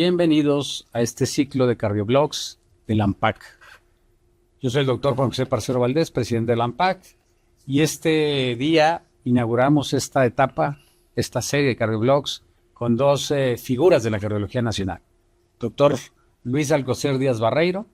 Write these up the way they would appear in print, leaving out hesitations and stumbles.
Bienvenidos a este ciclo de cardioblogs del AMPAC. Yo soy el doctor Juan José Parcero Valdés, presidente del AMPAC, y este día inauguramos esta etapa, esta serie de cardioblogs con dos figuras de la cardiología nacional. Doctor Luis Alcocer Díaz Barreiro,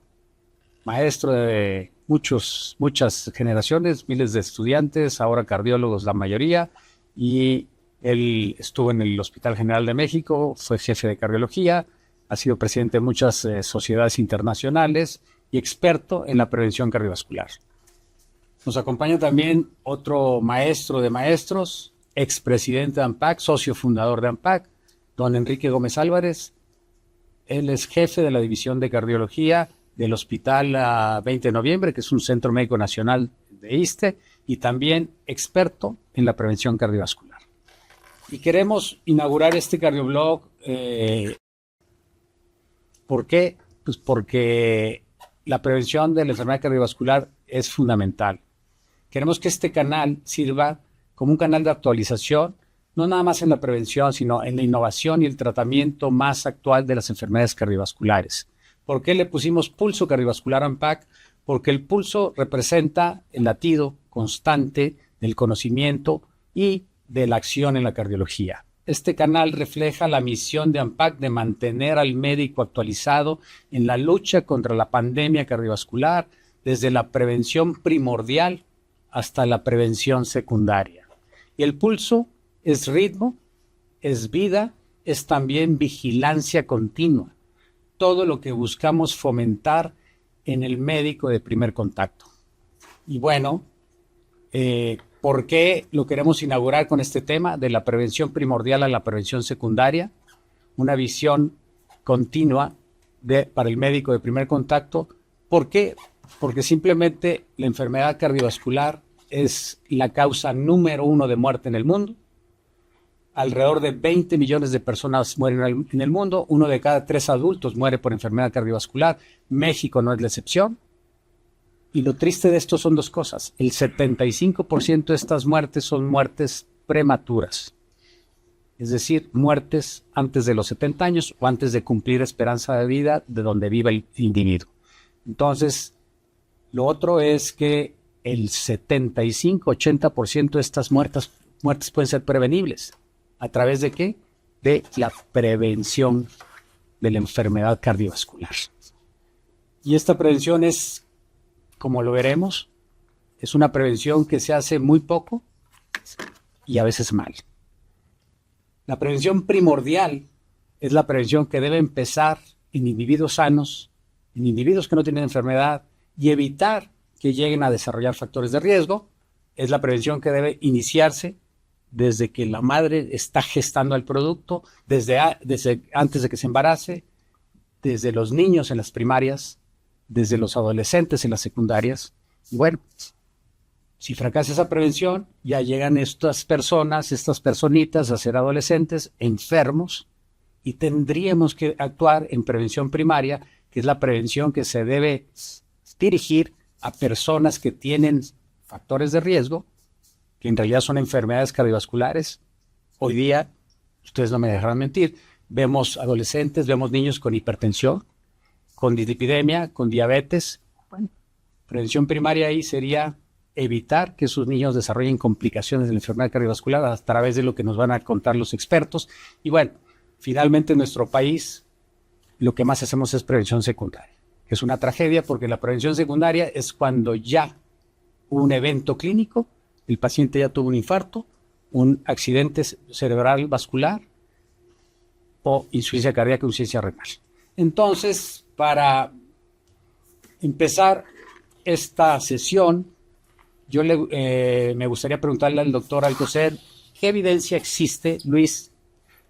maestro de muchas generaciones, miles de estudiantes, ahora cardiólogos la mayoría, y él estuvo en el Hospital General de México, fue jefe de cardiología, ha sido presidente de muchas sociedades internacionales y experto en la prevención cardiovascular. Nos acompaña también otro maestro de maestros, expresidente de AMPAC, socio fundador de AMPAC, don Enrique Gómez Álvarez. Él es jefe de la División de Cardiología del Hospital 20 de Noviembre, que es un centro médico nacional de ISSSTE, y también experto en la prevención cardiovascular. Y queremos inaugurar este cardioblog. ¿Por qué? Pues porque la prevención de la enfermedad cardiovascular es fundamental. Queremos que este canal sirva como un canal de actualización, no nada más en la prevención, sino en la innovación y el tratamiento más actual de las enfermedades cardiovasculares. ¿Por qué le pusimos pulso cardiovascular AMPAC? Porque el pulso representa el latido constante del conocimiento y de la acción en la cardiología. Este canal refleja la misión de AMPAC de mantener al médico actualizado en la lucha contra la pandemia cardiovascular, desde la prevención primordial hasta la prevención secundaria. Y el pulso es ritmo, es vida, es también vigilancia continua. Todo lo que buscamos fomentar en el médico de primer contacto. Y bueno, ¿por qué lo queremos inaugurar con este tema de la prevención primordial a la prevención secundaria? Una visión continua para el médico de primer contacto. ¿Por qué? Porque simplemente la enfermedad cardiovascular es la causa número 1 de muerte en el mundo. Alrededor de 20 millones de personas mueren en el mundo. 1 de cada 3 adultos muere por enfermedad cardiovascular. México no es la excepción. Y lo triste de esto son dos cosas. El 75% de estas muertes son muertes prematuras. Es decir, muertes antes de los 70 años o antes de cumplir esperanza de vida de donde vive el individuo. Entonces, lo otro es que el 75-80% de estas muertes pueden ser prevenibles. ¿A través de qué? De la prevención de la enfermedad cardiovascular. Y esta prevención es, como lo veremos, es una prevención que se hace muy poco y a veces mal. La prevención primordial es la prevención que debe empezar en individuos sanos, en individuos que no tienen enfermedad, y evitar que lleguen a desarrollar factores de riesgo. Es la prevención que debe iniciarse desde que la madre está gestando el producto, desde antes de que se embarace, desde los niños en las primarias, desde los adolescentes en las secundarias. Y bueno, si fracasa esa prevención, ya llegan estas personas, estas personitas a ser adolescentes enfermos, y tendríamos que actuar en prevención primaria, que es la prevención que se debe dirigir a personas que tienen factores de riesgo, que en realidad son enfermedades cardiovasculares. Hoy día, ustedes no me dejarán mentir, vemos adolescentes, vemos niños con hipertensión, con dislipidemia, con diabetes. Bueno, prevención primaria ahí sería evitar que sus niños desarrollen complicaciones de la enfermedad cardiovascular a través de lo que nos van a contar los expertos. Y bueno, finalmente en nuestro país lo que más hacemos es prevención secundaria, que es una tragedia porque la prevención secundaria es cuando ya hubo un evento clínico, el paciente ya tuvo un infarto, un accidente cerebral vascular o insuficiencia cardíaca o insuficiencia renal. Entonces, para empezar esta sesión, yo me gustaría preguntarle al doctor Alcocer, ¿qué evidencia existe, Luis,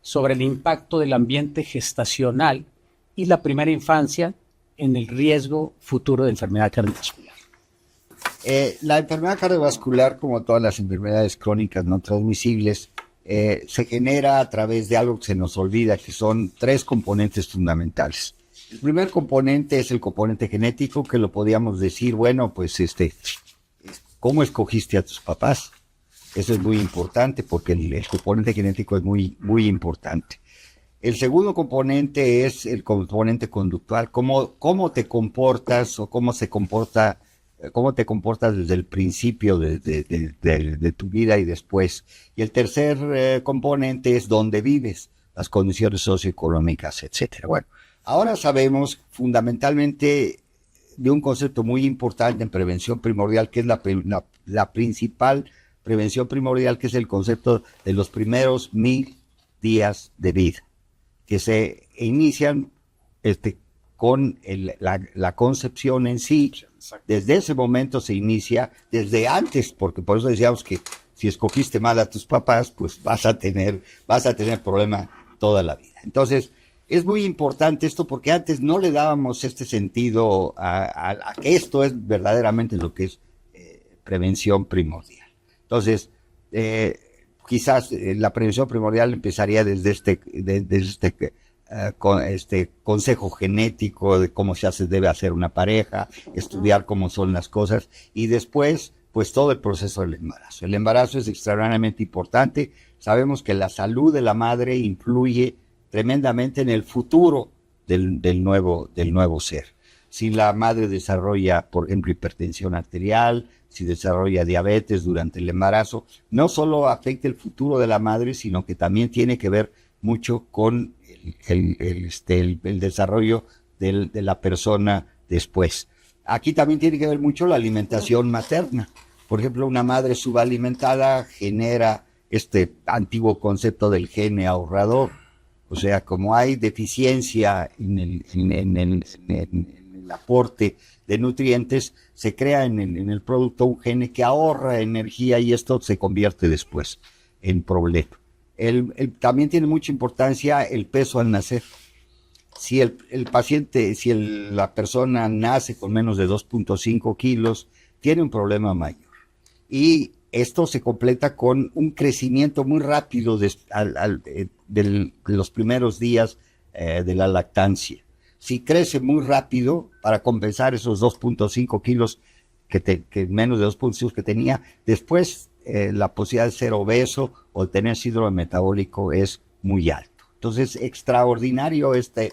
sobre el impacto del ambiente gestacional y la primera infancia en el riesgo futuro de enfermedad cardiovascular? La enfermedad cardiovascular, como todas las enfermedades crónicas no transmisibles, se genera a través de algo que se nos olvida, que son 3 componentes fundamentales. El primer componente es el componente genético, que lo podíamos decir, bueno, pues ¿cómo escogiste a tus papás? Eso es muy importante porque el componente genético es muy, muy importante. El segundo componente es el componente conductual, cómo te comportas o cómo te comportas desde el principio de tu vida y después. Y el tercer componente es dónde vives, las condiciones socioeconómicas, etcétera. Bueno, ahora sabemos fundamentalmente de un concepto muy importante en prevención primordial, que es la principal prevención primordial, que es el concepto de los primeros 1000 días de vida, que se inician con la concepción en sí. Desde ese momento se inicia, desde antes, porque por eso decíamos que si escogiste mal a tus papás, pues vas a tener problema toda la vida. Entonces, es muy importante esto porque antes no le dábamos este sentido a que esto es verdaderamente lo que es prevención primordial. Entonces, quizás la prevención primordial empezaría desde este consejo genético de cómo debe hacer una pareja, estudiar cómo son las cosas y después pues todo el proceso del embarazo. El embarazo es extraordinariamente importante. Sabemos que la salud de la madre influye tremendamente en el futuro del nuevo ser. Si la madre desarrolla, por ejemplo, hipertensión arterial, si desarrolla diabetes durante el embarazo, no solo afecta el futuro de la madre, sino que también tiene que ver mucho con el desarrollo de la persona después. Aquí también tiene que ver mucho la alimentación materna. Por ejemplo, una madre subalimentada genera este antiguo concepto del gene ahorrador. O sea, como hay deficiencia en el aporte de nutrientes, se crea en el producto un gene que ahorra energía y esto se convierte después en problema. También tiene mucha importancia el peso al nacer. Si la persona nace con menos de 2.5 kilos, tiene un problema mayor. Y esto se completa con un crecimiento muy rápido de los primeros días de la lactancia. Si crece muy rápido, para compensar esos 2.5 kilos, menos de 2.5 que tenía, después la posibilidad de ser obeso o tener síndrome metabólico es muy alto. Entonces, extraordinario este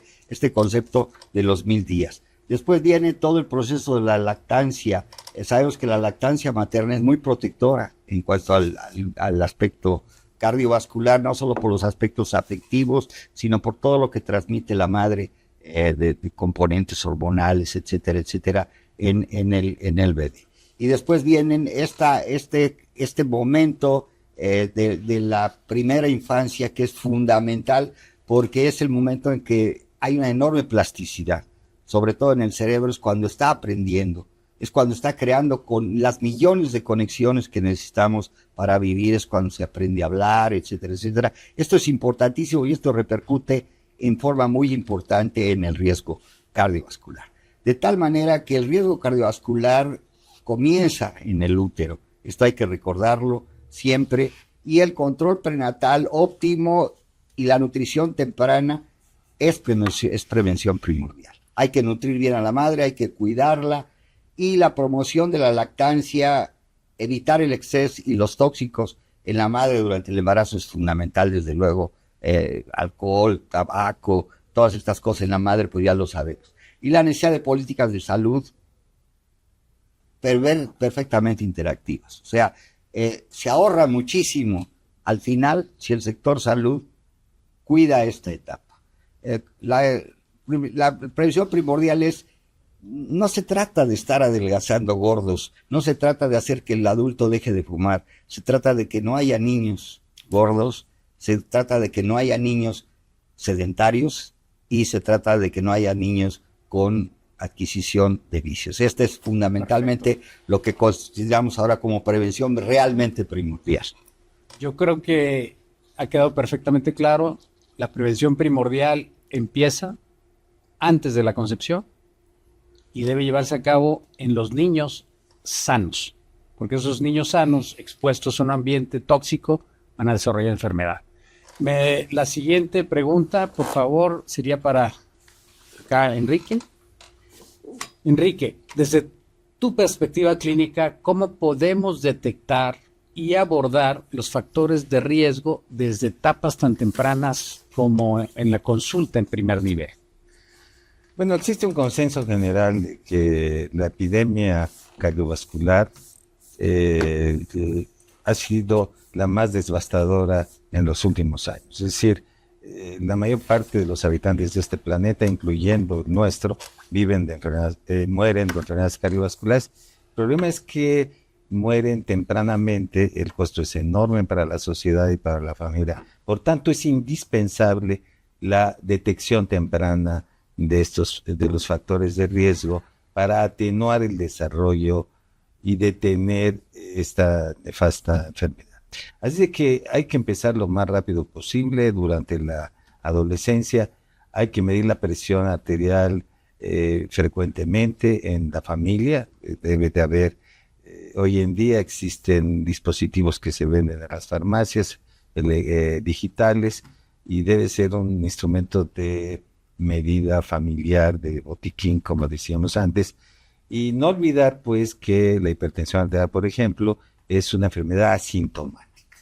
concepto de los 1000 días. Después viene todo el proceso de la lactancia. Sabemos que la lactancia materna es muy protectora en cuanto al aspecto cardiovascular, no solo por los aspectos afectivos, sino por todo lo que transmite la madre de componentes hormonales, etcétera, etcétera, en el bebé. Y después vienen este momento de la primera infancia, que es fundamental porque es el momento en que hay una enorme plasticidad, sobre todo en el cerebro. Es cuando está aprendiendo, es cuando está creando con las millones de conexiones que necesitamos para vivir, es cuando se aprende a hablar, etcétera, etcétera. Esto es importantísimo y esto repercute en forma muy importante en el riesgo cardiovascular. De tal manera que el riesgo cardiovascular comienza en el útero. Esto hay que recordarlo siempre. Y el control prenatal óptimo y la nutrición temprana es prevención primordial. Hay que nutrir bien a la madre, hay que cuidarla, y la promoción de la lactancia, evitar el exceso y los tóxicos en la madre durante el embarazo es fundamental, desde luego. Alcohol, tabaco, todas estas cosas en la madre, pues ya lo sabemos. Y la necesidad de políticas de salud perfectamente interactivas. O sea, se ahorra muchísimo al final si el sector salud cuida esta etapa. La prevención primordial no se trata de estar adelgazando gordos, no se trata de hacer que el adulto deje de fumar, se trata de que no haya niños gordos, se trata de que no haya niños sedentarios y se trata de que no haya niños con adquisición de vicios. Este es fundamentalmente lo que consideramos ahora como prevención realmente primordial. Yo creo que ha quedado perfectamente claro. La prevención primordial empieza antes de la concepción y debe llevarse a cabo en los niños sanos, porque esos niños sanos expuestos a un ambiente tóxico van a desarrollar enfermedad. La siguiente pregunta, por favor, sería para acá, Enrique. Enrique, desde tu perspectiva clínica, ¿cómo podemos detectar y abordar los factores de riesgo desde etapas tan tempranas como en la consulta en primer nivel. Bueno, existe un consenso general de que la epidemia cardiovascular ha sido la más devastadora en los últimos años. Es decir, la mayor parte de los habitantes de este planeta, incluyendo el nuestro, mueren de enfermedades cardiovasculares. El problema es que mueren tempranamente, el costo es enorme para la sociedad y para la familia. Por tanto, es indispensable la detección temprana de los factores de riesgo para atenuar el desarrollo y detener esta nefasta enfermedad. Así que hay que empezar lo más rápido posible durante la adolescencia. Hay que medir la presión arterial frecuentemente en la familia. Debe de haber, hoy en día existen dispositivos que se venden en las farmacias digitales, y debe ser un instrumento de medida familiar, de botiquín, como decíamos antes. Y no olvidar, pues, que la hipertensión arterial, por ejemplo, es una enfermedad asintomática.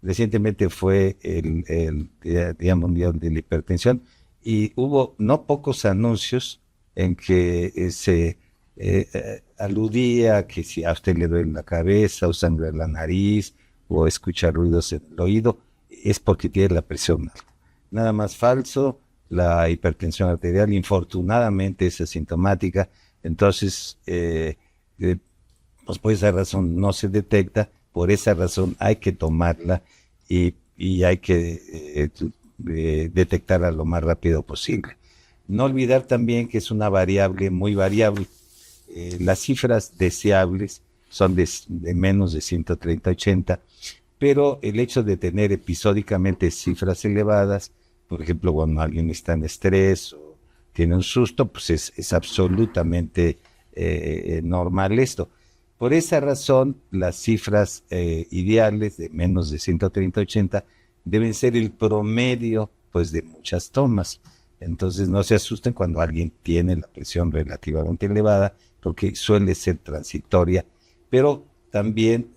Recientemente fue el Día Mundial de la Hipertensión y hubo no pocos anuncios en que se aludía que si a usted le duele la cabeza o sangra la nariz o escucha ruidos en el oído, es porque tiene la presión alta. Nada más falso. La hipertensión arterial, infortunadamente, es asintomática. Entonces, pues por esa razón no se detecta, por esa razón hay que tomarla y hay que detectarla lo más rápido posible. No olvidar también que es una variable muy variable. Las cifras deseables son de menos de 130-80, pero el hecho de tener episódicamente cifras elevadas, por ejemplo, cuando alguien está en estrés o tiene un susto, pues es absolutamente normal esto. Por esa razón, las cifras ideales de menos de 130-80 deben ser el promedio, pues, de muchas tomas. Entonces, no se asusten cuando alguien tiene la presión relativamente elevada, porque suele ser transitoria, pero también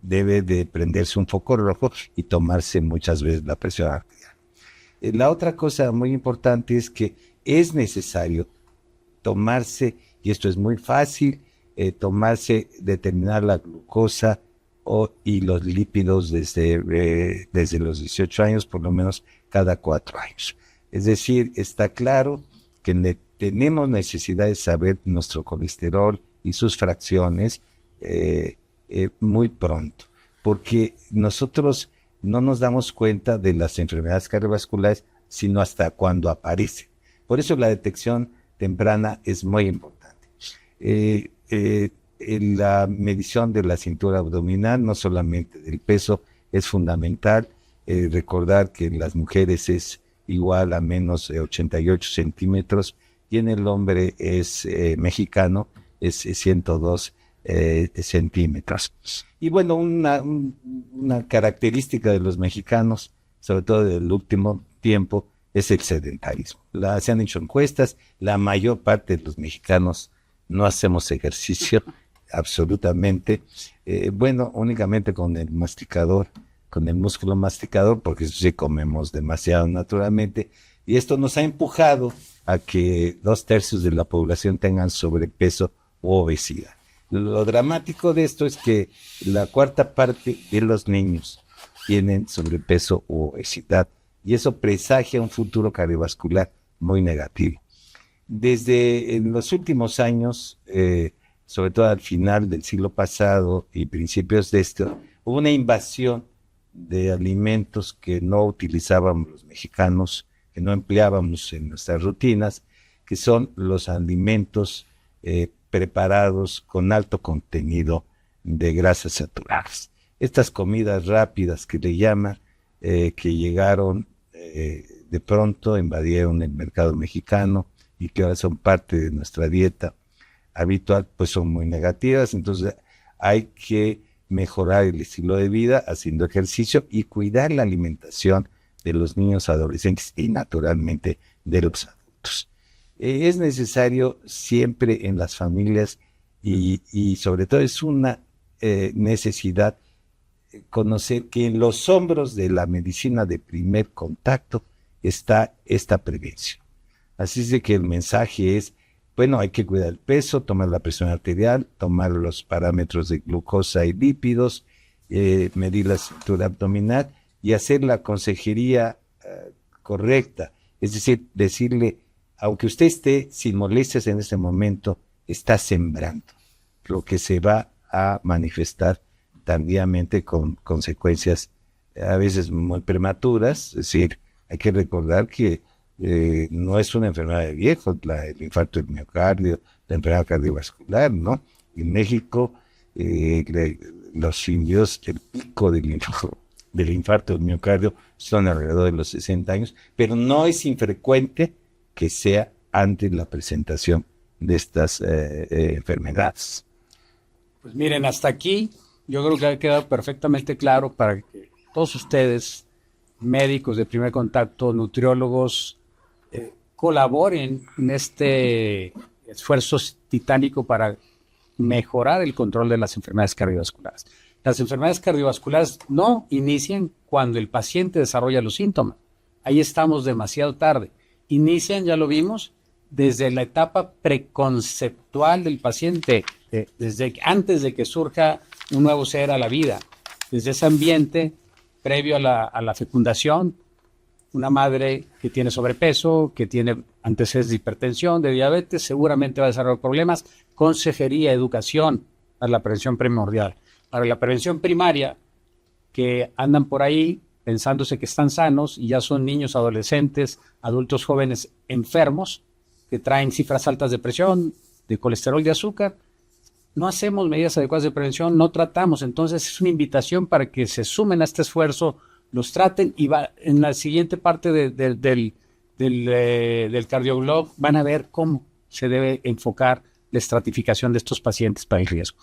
debe de prenderse un foco rojo y tomarse muchas veces la presión arterial. La otra cosa muy importante es que es necesario tomarse, y esto es muy fácil, determinar la glucosa y los lípidos desde los 18 años, por lo menos cada 4 años. Es decir, está claro que tenemos necesidad de saber nuestro colesterol y sus fracciones muy pronto, porque nosotros no nos damos cuenta de las enfermedades cardiovasculares sino hasta cuando aparecen. Por eso la detección temprana es muy importante. La medición de la cintura abdominal, no solamente del peso, es fundamental. Recordar que en las mujeres es igual a menos de 88 centímetros y en el hombre mexicano es 102 centímetros. Y bueno, una característica de los mexicanos, sobre todo del último tiempo, es el sedentarismo. Se han hecho encuestas, la mayor parte de los mexicanos no hacemos ejercicio, absolutamente. Únicamente con el masticador, con el músculo masticador, porque eso sí comemos demasiado naturalmente, y esto nos ha empujado a que 2/3 de la población tengan sobrepeso u obesidad. Lo dramático de esto es que la 1/4 parte de los niños tienen sobrepeso u obesidad, y eso presagia un futuro cardiovascular muy negativo. Desde en los últimos años, sobre todo al final del siglo pasado y principios de esto, hubo una invasión de alimentos que no utilizábamos los mexicanos, que no empleábamos en nuestras rutinas, que son los alimentos preparados con alto contenido de grasas saturadas. Estas comidas rápidas que le llaman, que llegaron de pronto, invadieron el mercado mexicano y que ahora son parte de nuestra dieta habitual, pues son muy negativas. Entonces hay que mejorar el estilo de vida haciendo ejercicio y cuidar la alimentación de los niños, adolescentes y naturalmente de los adultos. Es necesario siempre en las familias y sobre todo es una necesidad conocer que en los hombros de la medicina de primer contacto está esta prevención. Así es de que el mensaje es, bueno, hay que cuidar el peso, tomar la presión arterial, tomar los parámetros de glucosa y lípidos, medir la cintura abdominal y hacer la consejería correcta. Es decir, decirle, aunque usted esté sin molestias en este momento, está sembrando, lo que se va a manifestar tardíamente con consecuencias a veces muy prematuras. Es decir, hay que recordar que no es una enfermedad de viejos, el infarto del miocardio, la enfermedad cardiovascular, ¿no? En México, los indios, el pico del infarto del miocardio son alrededor de los 60 años, pero no es infrecuente que sea antes la presentación de estas enfermedades. Pues miren, hasta aquí yo creo que ha quedado perfectamente claro para que todos ustedes, médicos de primer contacto, nutriólogos, colaboren en este esfuerzo titánico para mejorar el control de las enfermedades cardiovasculares. Las enfermedades cardiovasculares no inician cuando el paciente desarrolla los síntomas. Ahí estamos demasiado tarde. Inician, ya lo vimos, desde la etapa preconceptual del paciente, desde antes de que surja un nuevo ser a la vida, desde ese ambiente previo a la fecundación. Una madre que tiene sobrepeso, que tiene antecedentes de hipertensión, de diabetes, seguramente va a desarrollar problemas. Consejería, educación para la prevención primordial. Para la prevención primaria, que andan por ahí pensándose que están sanos y ya son niños, adolescentes, adultos jóvenes enfermos, que traen cifras altas de presión, de colesterol, de azúcar. No hacemos medidas adecuadas de prevención, no tratamos. Entonces es una invitación para que se sumen a este esfuerzo, los traten, y va, en la siguiente parte del cardioblog van a ver cómo se debe enfocar la estratificación de estos pacientes para el riesgo.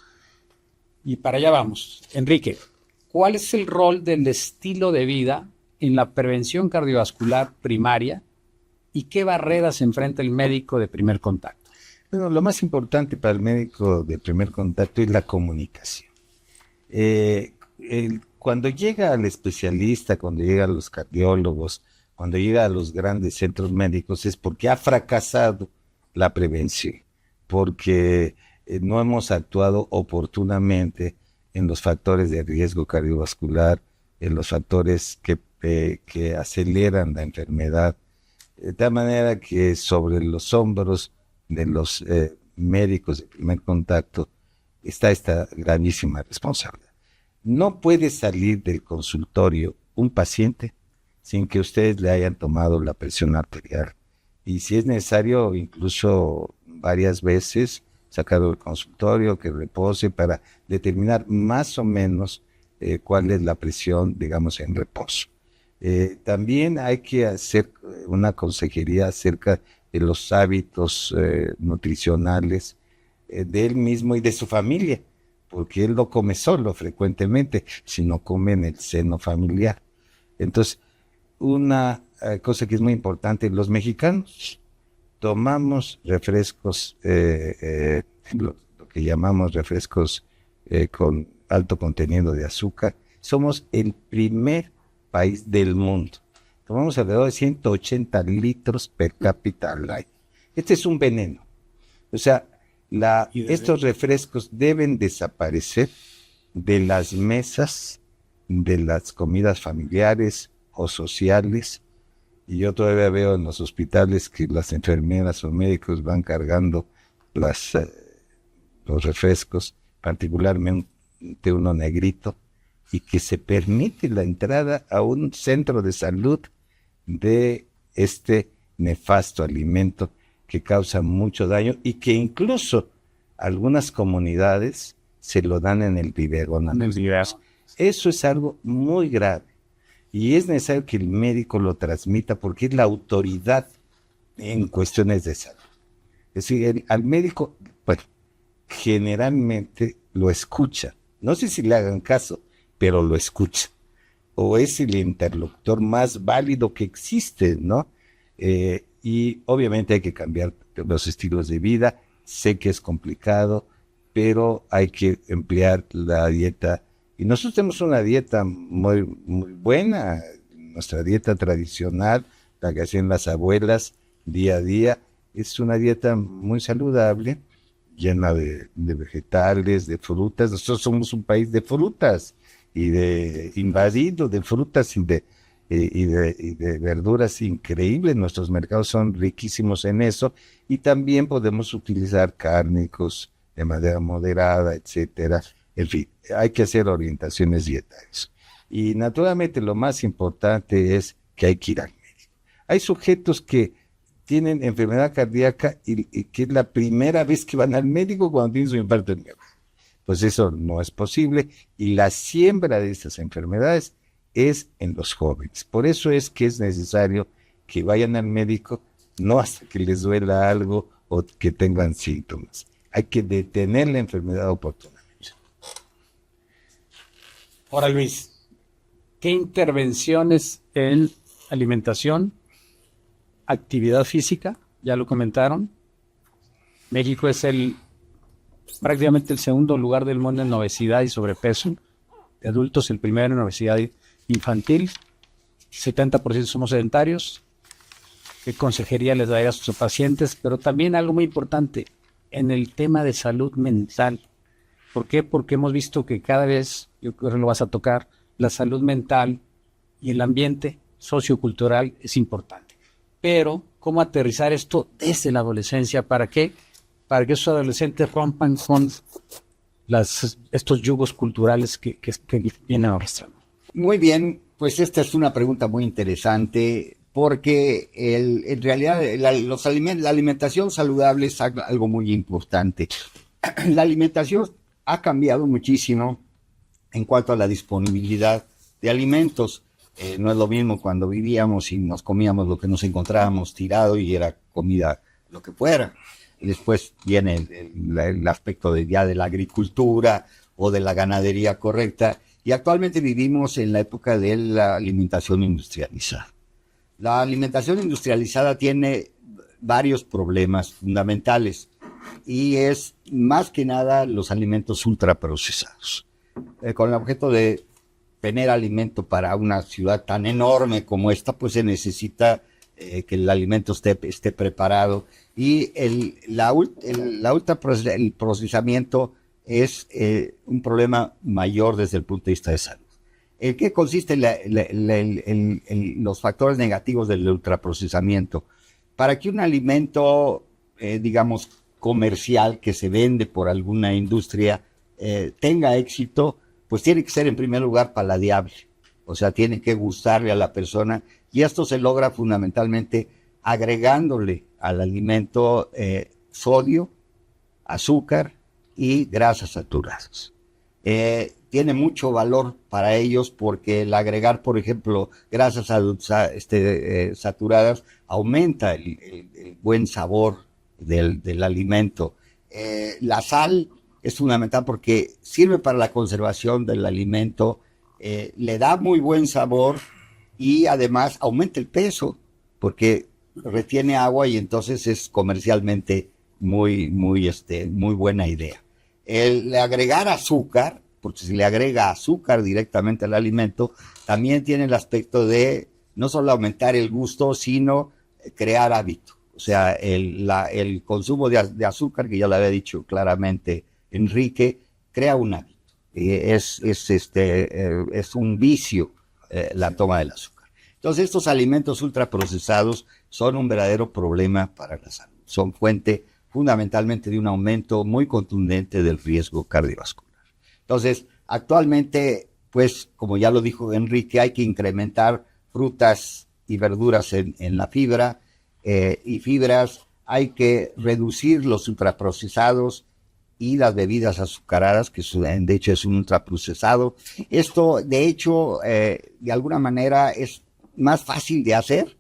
Y para allá vamos. Enrique, ¿cuál es el rol del estilo de vida en la prevención cardiovascular primaria y qué barreras enfrenta el médico de primer contacto? Bueno, lo más importante para el médico de primer contacto es la comunicación. Cuando llega al especialista, cuando llega a los cardiólogos, cuando llega a los grandes centros médicos, es porque ha fracasado la prevención, porque no hemos actuado oportunamente en los factores de riesgo cardiovascular, en los factores que aceleran la enfermedad, de tal manera que sobre los hombros de los médicos de primer contacto está esta gravísima responsabilidad. No puede salir del consultorio un paciente sin que ustedes le hayan tomado la presión arterial y, si es necesario, incluso varias veces sacarlo del consultorio, que repose para determinar más o menos cuál es la presión, digamos, en reposo. También hay que hacer una consejería acerca de los hábitos nutricionales de él mismo y de su familia, porque él no come solo frecuentemente, sino come en el seno familiar. Entonces, una cosa que es muy importante, los mexicanos tomamos refrescos, lo que llamamos refrescos con alto contenido de azúcar. Somos el primer país del mundo. Tomamos alrededor de 180 litros per cápita al año. Este es un veneno. O sea, estos refrescos deben desaparecer de las mesas, de las comidas familiares o sociales. Y yo todavía veo en los hospitales que las enfermeras o médicos van cargando los refrescos, particularmente uno negrito, y que se permite la entrada a un centro de salud de este nefasto alimento que causa mucho daño y que incluso algunas comunidades se lo dan en el biberón. Eso es algo muy grave y es necesario que el médico lo transmita porque es la autoridad en cuestiones de salud. Es decir, al médico, bueno, generalmente lo escucha. No sé si le hagan caso, pero lo escucha. O es el interlocutor más válido que existe, ¿no? Y obviamente hay que cambiar los estilos de vida. Sé que es complicado, pero hay que emplear la dieta Y nosotros tenemos una dieta muy, muy buena, nuestra dieta tradicional, la que hacían las abuelas día a día, es una dieta muy saludable, llena de vegetales, de frutas. Nosotros somos un país de frutas y de invadido de frutas y de verduras increíbles. Nuestros mercados son riquísimos en eso y también podemos utilizar cárnicos de manera moderada, etcétera. En fin, hay que hacer orientaciones dietarias. Y naturalmente lo más importante es que hay que ir al médico. Hay sujetos que tienen enfermedad cardíaca y que es la primera vez que van al médico cuando tienen su infarto de miocardio. Pues eso no es posible y la siembra de estas enfermedades es en los jóvenes. Por eso es que es necesario que vayan al médico, no hasta que les duela algo o que tengan síntomas. Hay que detener la enfermedad oportunamente. Ahora, Luis, ¿qué intervenciones en alimentación, actividad física? Ya lo comentaron. México es prácticamente el segundo lugar del mundo en obesidad y sobrepeso. De adultos, el primero en obesidad infantil. 70% somos sedentarios. ¿Qué consejería les daría a sus pacientes? Pero también algo muy importante, en el tema de salud mental. ¿Por qué? Porque hemos visto que cada vez, yo creo que lo vas a tocar, la salud mental y el ambiente sociocultural es importante. Pero, ¿cómo aterrizar esto desde la adolescencia? ¿Para qué? Para que esos adolescentes rompan con estos yugos culturales que vienen arrastrando. Muy bien, pues esta es una pregunta muy interesante porque en realidad la alimentación saludable es algo muy importante. La alimentación ha cambiado muchísimo en cuanto a la disponibilidad de alimentos. No es lo mismo cuando vivíamos y nos comíamos lo que nos encontrábamos tirado y era comida lo que fuera. Y después viene el aspecto ya de la agricultura o de la ganadería correcta. Y actualmente vivimos en la época de la alimentación industrializada. La alimentación industrializada tiene varios problemas fundamentales y es más que nada los alimentos ultraprocesados. Con el objeto de tener alimento para una ciudad tan enorme como esta, pues se necesita que el alimento esté preparado y el procesamiento es un problema mayor desde el punto de vista de salud. ¿En qué consiste los factores negativos del ultraprocesamiento? Para que un alimento, digamos, comercial que se vende por alguna industria tenga éxito, pues tiene que ser en primer lugar paladiable. O sea, tiene que gustarle a la persona y esto se logra fundamentalmente agregándole al alimento sodio, azúcar y grasas saturadas. Tiene mucho valor para ellos porque el agregar, por ejemplo, grasas saturadas aumenta el buen sabor del alimento. La sal es fundamental porque sirve para la conservación del alimento, le da muy buen sabor y además aumenta el peso porque retiene agua y entonces es comercialmente muy buena idea. El agregar azúcar, porque si le agrega azúcar directamente al alimento, también tiene el aspecto de no solo aumentar el gusto, sino crear hábito. O sea, el consumo de azúcar, que ya lo había dicho claramente Enrique, crea un hábito. Es un vicio la toma del azúcar. Entonces, estos alimentos ultraprocesados son un verdadero problema para la salud. Son fuente fundamentalmente de un aumento muy contundente del riesgo cardiovascular. Entonces, actualmente, pues, como ya lo dijo Enrique, hay que incrementar frutas y verduras en la fibra y fibras, hay que reducir los ultraprocesados y las bebidas azucaradas, que de hecho es un ultraprocesado. Esto, de hecho, de alguna manera es más fácil de hacer,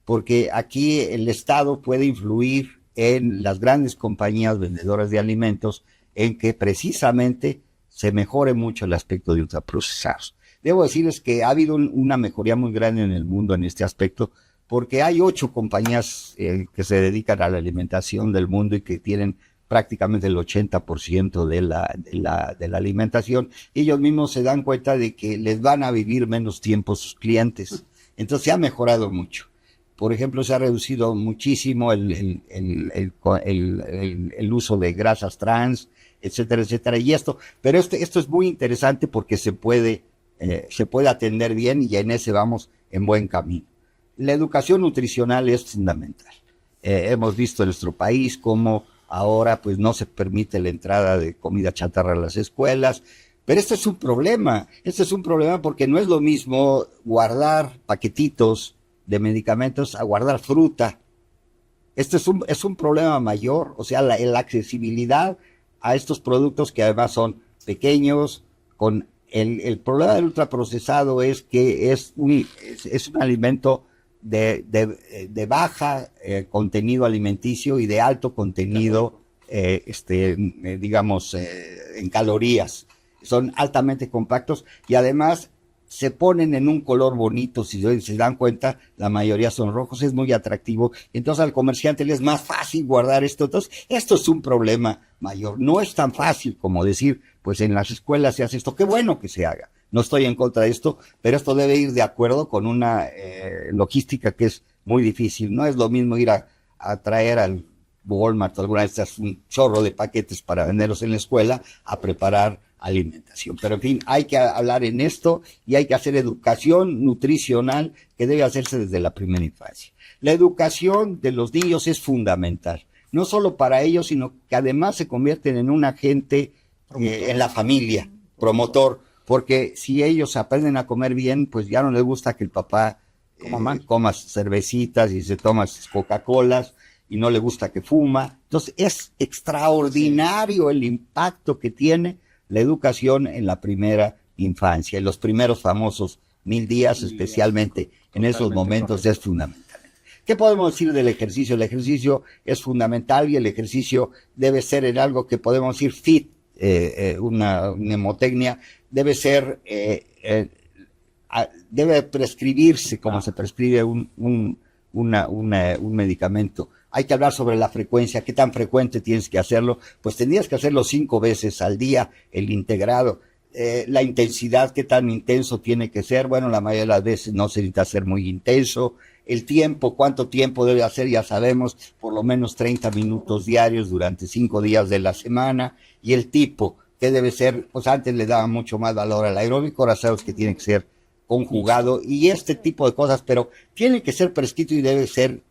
porque aquí el Estado puede influir en las grandes compañías vendedoras de alimentos en que precisamente se mejore mucho el aspecto de ultraprocesados. Debo decirles que ha habido una mejoría muy grande en el mundo en este aspecto, porque hay 8 compañías que se dedican a la alimentación del mundo y que tienen prácticamente el 80% de la alimentación, y ellos mismos se dan cuenta de que les van a vivir menos tiempo sus clientes. Entonces se ha mejorado mucho. Por ejemplo, se ha reducido muchísimo el uso de grasas trans, etcétera, etcétera. Y pero esto es muy interesante porque se puede atender bien, y en ese vamos en buen camino. La educación nutricional es fundamental. Hemos visto en nuestro país cómo ahora pues no se permite la entrada de comida chatarra a las escuelas, pero este es un problema. Este es un problema porque no es lo mismo guardar paquetitos de medicamentos a guardar fruta. Este es un problema mayor, o sea, la accesibilidad a estos productos que además son pequeños. Con el problema del ultraprocesado es que es un alimento de baja contenido alimenticio y de alto contenido, digamos, en calorías. Son altamente compactos y además se ponen en un color bonito. Si se dan cuenta, la mayoría son rojos, es muy atractivo. Entonces al comerciante le es más fácil guardar esto. Entonces esto es un problema mayor. No es tan fácil como decir, pues en las escuelas se hace esto. Qué bueno que se haga. No estoy en contra de esto, pero esto debe ir de acuerdo con una logística que es muy difícil. No es lo mismo ir a traer al Walmart o alguna de estas un chorro de paquetes para venderlos en la escuela a preparar alimentación. Pero en fin, hay que hablar en esto y hay que hacer educación nutricional que debe hacerse desde la primera infancia. La educación de los niños es fundamental, no solo para ellos, sino que además se convierten en un agente en la familia, promotor, porque si ellos aprenden a comer bien, pues ya no les gusta que el papá coma cervecitas y se toma Coca-Colas, y no le gusta que fuma. Entonces es extraordinario el impacto que tiene la educación en la primera infancia, en los primeros famosos 1000 días, especialmente en esos momentos, es fundamental. ¿Qué podemos decir del ejercicio? El ejercicio es fundamental y el ejercicio debe ser en algo que podemos decir fit, una mnemotecnia, debe ser, debe prescribirse como se prescribe un medicamento. Hay que hablar sobre la frecuencia, qué tan frecuente tienes que hacerlo. Pues tendrías que hacerlo 5 veces al día, el integrado. La intensidad, qué tan intenso tiene que ser. Bueno, la mayoría de las veces no se necesita ser muy intenso. El tiempo, cuánto tiempo debe hacer, ya sabemos, por lo menos 30 minutos diarios durante 5 días de la semana. Y el tipo, qué debe ser, pues antes le daba mucho más valor al aeróbico, ahora sabemos que tiene que ser conjugado y este tipo de cosas, pero tiene que ser prescrito y debe ser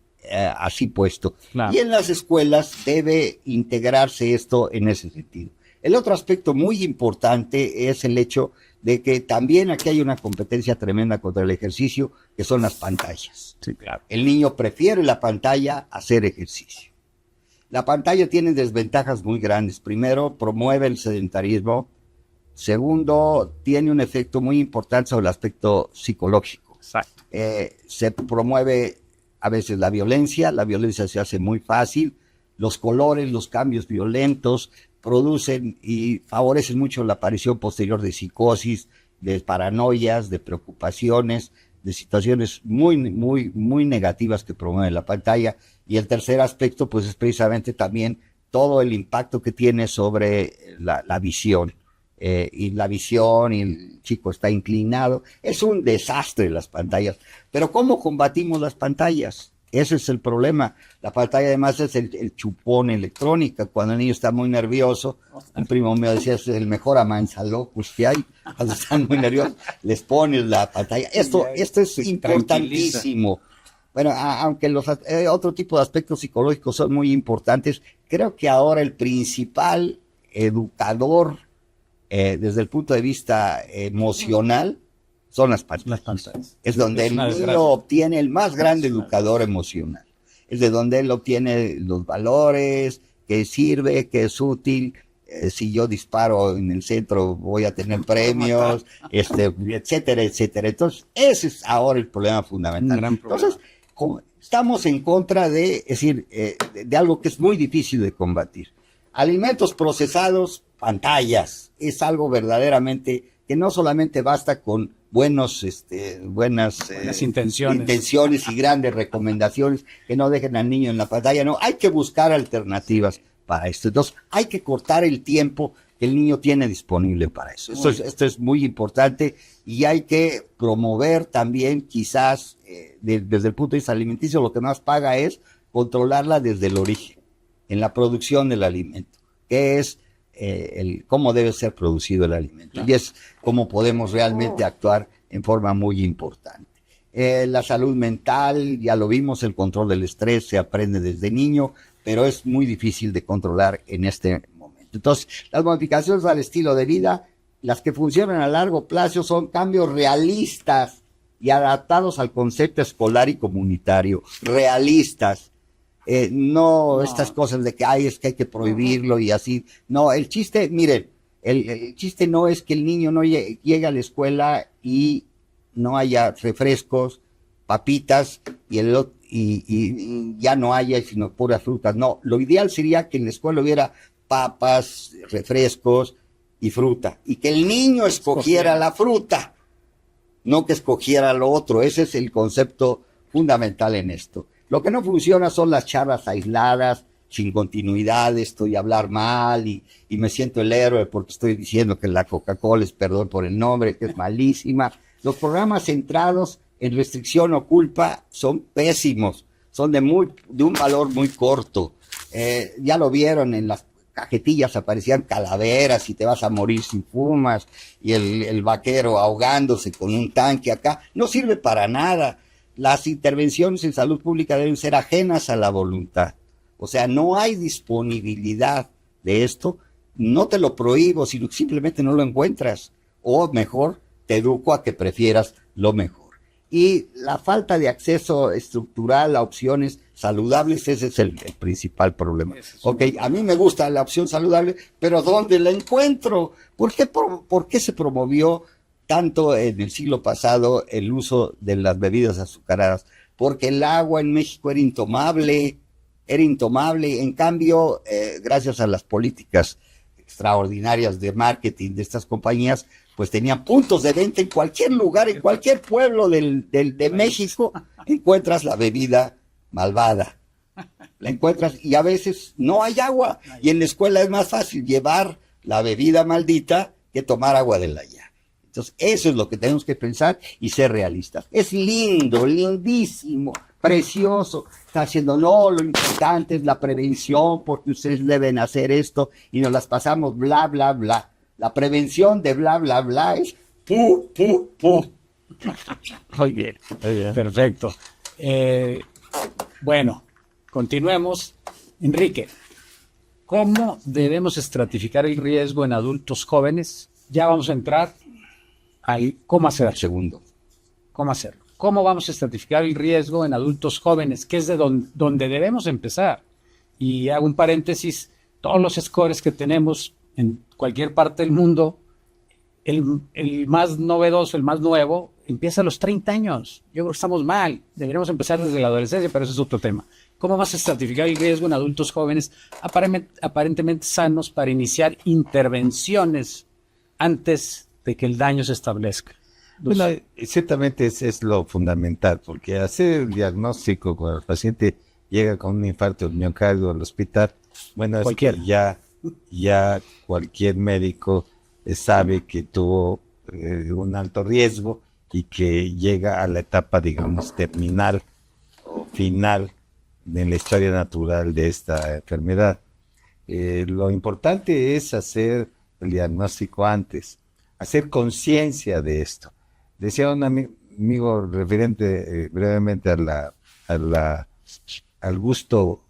así puesto. Claro. Y en las escuelas debe integrarse esto en ese sentido. El otro aspecto muy importante es el hecho de que también aquí hay una competencia tremenda contra el ejercicio, que son las pantallas. Sí, claro. El niño prefiere la pantalla a hacer ejercicio. La pantalla tiene desventajas muy grandes. Primero, promueve el sedentarismo. Segundo, tiene un efecto muy importante sobre el aspecto psicológico. Exacto. Se promueve a veces la violencia se hace muy fácil, los colores, los cambios violentos producen y favorecen mucho la aparición posterior de psicosis, de paranoias, de preocupaciones, de situaciones muy, muy, muy negativas que promueve la pantalla. Y el tercer aspecto, pues es precisamente también todo el impacto que tiene sobre la visión. Y la visión, y el chico está inclinado. Es un desastre las pantallas. Pero ¿cómo combatimos las pantallas? Ese es el problema. La pantalla además es el chupón electrónica. Cuando el niño está muy nervioso, un primo mío decía, es el mejor amansalocus que hay. Cuando están muy nerviosos, les pones la pantalla. Esto es importantísimo. Bueno, aunque los otro tipo de aspectos psicológicos son muy importantes, creo que ahora el principal educador desde el punto de vista emocional son las pantallas. Es donde el niño obtiene el más grande educador emocional. Es de donde él obtiene los valores, qué sirve, qué es útil. Si yo disparo en el centro voy a tener premios, etcétera, etcétera. Entonces, ese es ahora el problema fundamental. Entonces, estamos en contra de algo que es muy difícil de combatir. Alimentos procesados, pantallas, es algo verdaderamente que no solamente basta con buenas intenciones y grandes recomendaciones que no dejen al niño en la pantalla, no, hay que buscar alternativas. para esto. Entonces, hay que cortar el tiempo que el niño tiene disponible para eso. Esto es muy importante y hay que promover también, quizás, desde el punto de vista alimenticio, lo que más paga es controlarla desde el origen, en la producción del alimento, que es cómo debe ser producido el alimento. Y es cómo podemos realmente actuar en forma muy importante. La salud mental, ya lo vimos, el control del estrés se aprende desde niño, pero es muy difícil de controlar en este momento. Entonces, las modificaciones al estilo de vida, las que funcionan a largo plazo, son cambios realistas y adaptados al concepto escolar y comunitario. Realistas. No estas cosas de que es que hay que prohibirlo y así. No, el chiste, miren, el chiste no es que el niño no llegue a la escuela y no haya refrescos, papitas y ya no haya sino puras frutas. No, lo ideal sería que en la escuela hubiera papas, refrescos y fruta, y que el niño escogiera la fruta, no que escogiera lo otro. Ese es el concepto fundamental en esto. Lo que no funciona son las charlas aisladas, sin continuidad, estoy a hablar mal y me siento el héroe porque estoy diciendo que la Coca-Cola es, perdón por el nombre, que es malísima. Los programas centrados en restricción o culpa son pésimos, son de un valor muy corto. Ya lo vieron, en las cajetillas aparecían calaveras y te vas a morir si fumas, y el vaquero ahogándose con un tanque acá. No sirve para nada. Las intervenciones en salud pública deben ser ajenas a la voluntad. O sea, no hay disponibilidad de esto. No te lo prohíbo, sino simplemente no lo encuentras. O mejor, te educo a que prefieras lo mejor. Y la falta de acceso estructural a opciones saludables, ese es el principal problema. Ok, a mí me gusta la opción saludable, pero ¿dónde la encuentro? ¿Por qué se promovió tanto en el siglo pasado el uso de las bebidas azucaradas? Porque el agua en México era intomable. En cambio, gracias a las políticas extraordinarias de marketing de estas compañías, pues tenían puntos de venta en cualquier lugar, en cualquier pueblo de México, encuentras la bebida malvada. La encuentras y a veces no hay agua. Y en la escuela es más fácil llevar la bebida maldita que tomar agua de la llave. Entonces, eso es lo que tenemos que pensar y ser realistas. Es lindo, lindísimo, precioso. Está haciendo, no, lo importante es la prevención, porque ustedes deben hacer esto, y nos las pasamos bla, bla, bla. La prevención de bla, bla, bla es pu, pu, pu. Muy bien. Perfecto. Bueno, continuemos. Enrique, ¿cómo debemos estratificar el riesgo en adultos jóvenes? Ya vamos a entrar al cómo hacer. Segundo. ¿Cómo hacerlo? ¿Cómo vamos a estratificar el riesgo en adultos jóvenes? Que es de donde debemos empezar. Y hago un paréntesis, todos los scores que tenemos en cualquier parte del mundo, el más novedoso, el más nuevo, empieza a los 30 años. Yo creo que estamos mal. Deberíamos empezar desde la adolescencia, pero eso es otro tema. ¿Cómo vas a estratificar el riesgo en adultos jóvenes aparentemente sanos para iniciar intervenciones antes de que el daño se establezca? Bueno, ciertamente es lo fundamental, porque hacer el diagnóstico cuando el paciente llega con un infarto de miocardio al hospital, bueno, es que ya cualquier médico sabe que tuvo un alto riesgo y que llega a la etapa, digamos, terminal o final en la historia natural de esta enfermedad. Lo importante es hacer el diagnóstico antes, hacer conciencia de esto. Decía un amigo referente brevemente al gusto,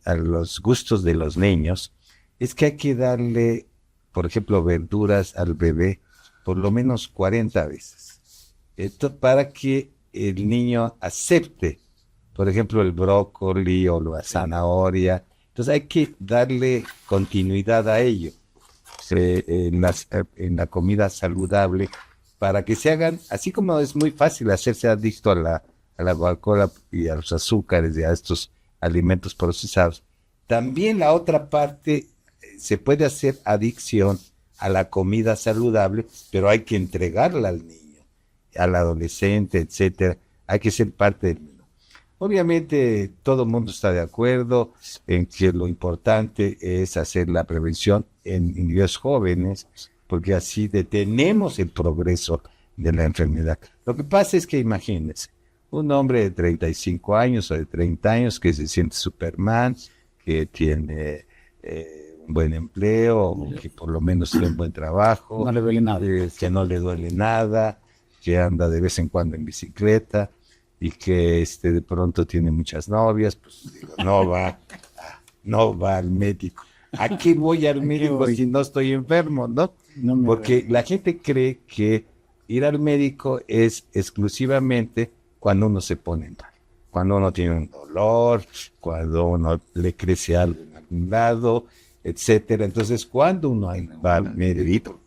a los gustos de los niños, es que hay que darle, por ejemplo, verduras al bebé por lo menos 40 veces. Esto para que el niño acepte, por ejemplo, el brócoli o la zanahoria. Entonces hay que darle continuidad a ello en la comida saludable, para que se hagan, así como es muy fácil hacerse adicto a la Coca-Cola y a los azúcares y a estos alimentos procesados, también la otra parte se puede hacer adicción a la comida saludable, pero hay que entregarla al niño, al adolescente, etcétera. Hay que ser parte del niño. Obviamente todo el mundo está de acuerdo en que lo importante es hacer la prevención en individuos jóvenes, porque así detenemos el progreso de la enfermedad. Lo que pasa es que imagínense, un hombre de 35 años o de 30 años que se siente Superman, que tiene un buen empleo, que por lo menos tiene un buen trabajo, No le duele nada. que no le duele nada, que anda de vez en cuando en bicicleta y que de pronto tiene muchas novias, pues digo, no va al médico. ¿A qué voy al médico si no estoy enfermo, no? Porque la gente cree que ir al médico es exclusivamente cuando uno se pone mal, cuando uno tiene un dolor, cuando uno le crece algo en algún lado, etcétera. Entonces, cuando uno va al médico,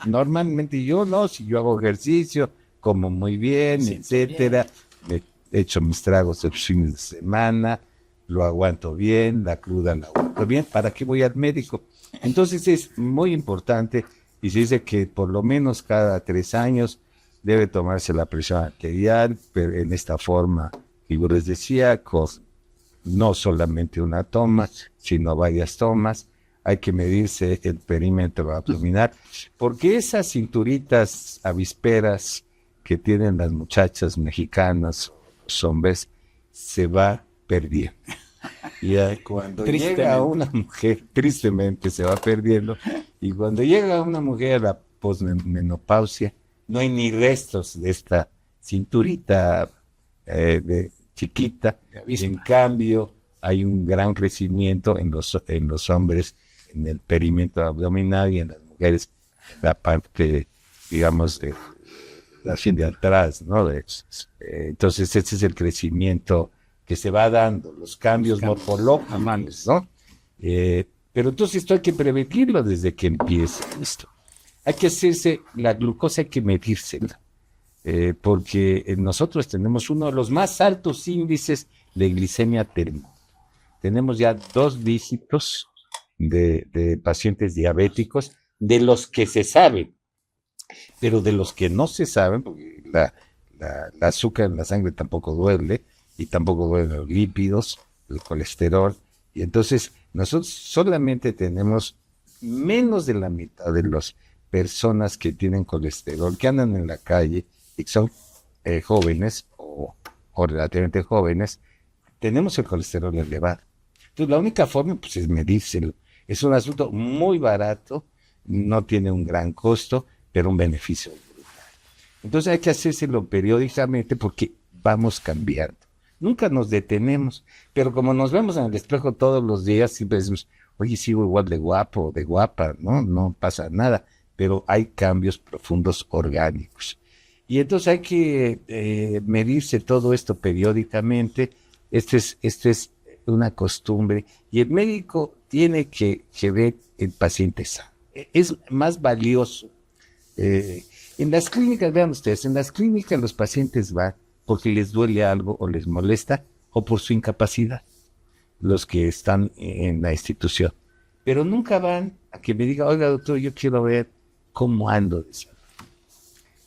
normalmente yo no, si yo hago ejercicio, como muy bien, etcétera, me echo mis tragos el fin de semana, lo aguanto bien, la cruda la aguanto bien, ¿para qué voy al médico? Entonces es muy importante y se dice que por lo menos cada 3 años debe tomarse la presión arterial, pero en esta forma que yo les decía, con no solamente una toma, sino varias tomas. Hay que medirse el perímetro abdominal, porque esas cinturitas avisperas que tienen las muchachas mexicanas, los hombres, se va perdiendo. Y cuando llega una mujer, tristemente se va perdiendo, y cuando llega una mujer a la posmenopausia, no hay ni restos de esta cinturita chiquita. En cambio, hay un gran crecimiento en los hombres, en el perímetro abdominal, y en las mujeres, la parte, digamos, de atrás, ¿no? Entonces, este es el crecimiento que se va dando, los cambios morfológicos, ¿no? Pero entonces esto hay que prevenirlo desde que empieza esto. Hay que hacerse, la glucosa hay que medírsela, porque nosotros tenemos uno de los más altos índices de glicemia térmica. Tenemos ya 2 dígitos de pacientes diabéticos, de los que se saben, pero de los que no se saben, porque la azúcar en la sangre tampoco duele, y tampoco duelen los lípidos, el colesterol, y entonces nosotros solamente tenemos menos de la mitad de las personas que tienen colesterol, que andan en la calle y que son jóvenes o relativamente jóvenes, tenemos el colesterol elevado. Entonces la única forma pues es medírselo. Es un asunto muy barato, no tiene un gran costo, pero un beneficio brutal. Entonces hay que hacérselo periódicamente porque vamos cambiando. Nunca nos detenemos, pero como nos vemos en el espejo todos los días, siempre decimos, oye, sigo igual de guapo o de guapa, ¿no? No pasa nada, pero hay cambios profundos orgánicos. Y entonces hay que medirse todo esto periódicamente. Esto es una costumbre, y el médico tiene que ver el paciente sano. Es más valioso. En las clínicas, vean ustedes, en las clínicas los pacientes van porque les duele algo o les molesta o por su incapacidad, los que están en la institución. Pero nunca van a que me diga, oiga doctor, yo quiero ver cómo ando de salud.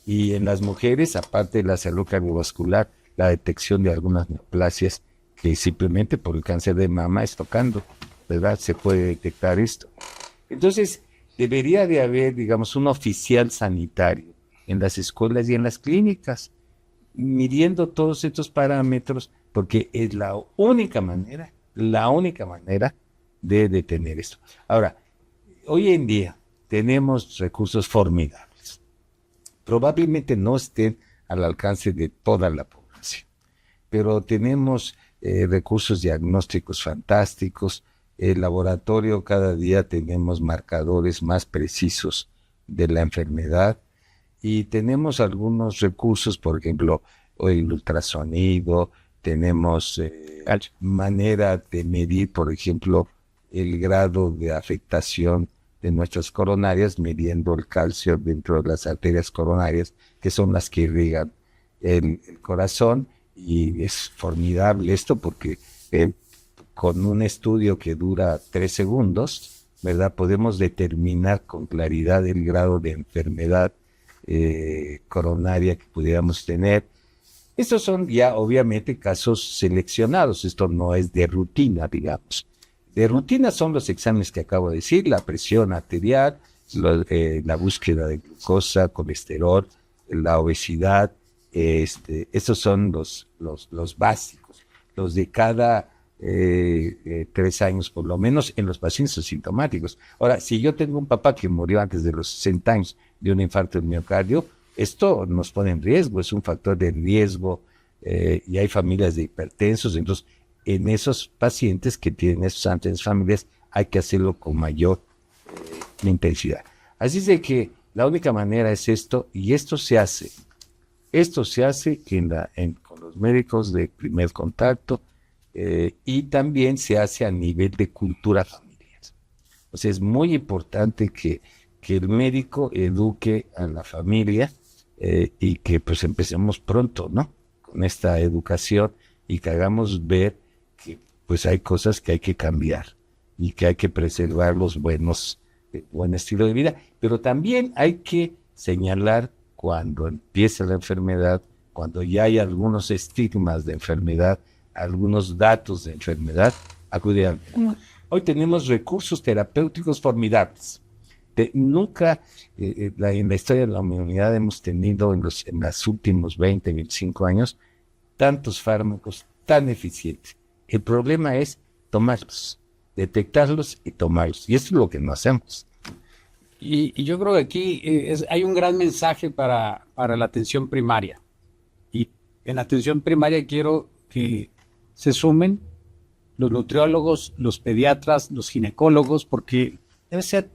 Y en las mujeres, aparte de la salud cardiovascular, la detección de algunas neoplasias, que simplemente por el cáncer de mama es tocando, ¿verdad? Se puede detectar esto. Entonces, debería de haber, digamos, un oficial sanitario en las escuelas y en las clínicas, midiendo todos estos parámetros, porque es la única manera de detener esto. Ahora, hoy en día tenemos recursos formidables. Probablemente no estén al alcance de toda la población, pero tenemos recursos diagnósticos fantásticos. El laboratorio, cada día tenemos marcadores más precisos de la enfermedad, y tenemos algunos recursos, por ejemplo, el ultrasonido, tenemos manera de medir, por ejemplo, el grado de afectación de nuestras coronarias, midiendo el calcio dentro de las arterias coronarias, que son las que irrigan el corazón, y es formidable esto porque con un estudio que dura 3 segundos, ¿verdad? Podemos determinar con claridad el grado de enfermedad coronaria que pudiéramos tener. Estos son ya obviamente casos seleccionados, esto no es de rutina, digamos. De rutina son los exámenes que acabo de decir, la presión arterial, la búsqueda de glucosa, colesterol, la obesidad, estos son los básicos, los de cada 3 años por lo menos en los pacientes asintomáticos. Ahora, si yo tengo un papá que murió antes de los 60 años de un infarto de miocardio, esto nos pone en riesgo, es un factor de riesgo, y hay familias de hipertensos, entonces en esos pacientes que tienen esos antecedentes familiares hay que hacerlo con mayor intensidad. Así es de que la única manera es esto, y esto se hace con los médicos de primer contacto, y también se hace a nivel de cultura familiar. O sea, es muy importante que el médico eduque a la familia, y que pues empecemos pronto, ¿no? Con esta educación, y que hagamos ver que pues hay cosas que hay que cambiar y que hay que preservar los buen estilo de vida, pero también hay que señalar cuando empieza la enfermedad, cuando ya hay algunos estigmas de enfermedad, algunos datos de enfermedad, acudir al médico. Hoy tenemos recursos terapéuticos formidables. Nunca en la historia de la humanidad hemos tenido en los últimos 20, 25 años tantos fármacos tan eficientes. El problema es tomarlos, detectarlos y tomarlos. Y eso es lo que no hacemos. Y yo creo que aquí hay un gran mensaje para la atención primaria. Y en la atención primaria quiero que se sumen los nutriólogos, los pediatras, los ginecólogos, porque debe ser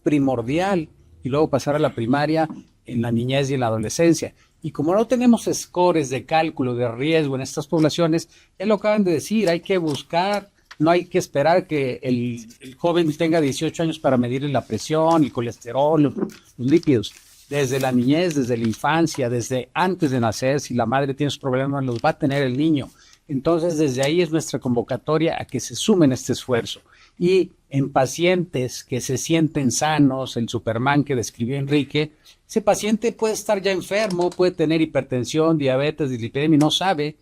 primordial, y luego pasar a la primaria en la niñez y en la adolescencia. Y como no tenemos scores de cálculo de riesgo en estas poblaciones, ya lo acaban de decir, hay que buscar, no hay que esperar que el joven tenga 18 años para medirle la presión, el colesterol, los lípidos. Desde la niñez, desde la infancia, desde antes de nacer, si la madre tiene sus problemas, los va a tener el niño. Entonces, desde ahí es nuestra convocatoria a que se sumen a este esfuerzo. Y en pacientes que se sienten sanos, el Superman que describió Enrique, ese paciente puede estar ya enfermo, puede tener hipertensión, diabetes, dislipidemia, y no sabe,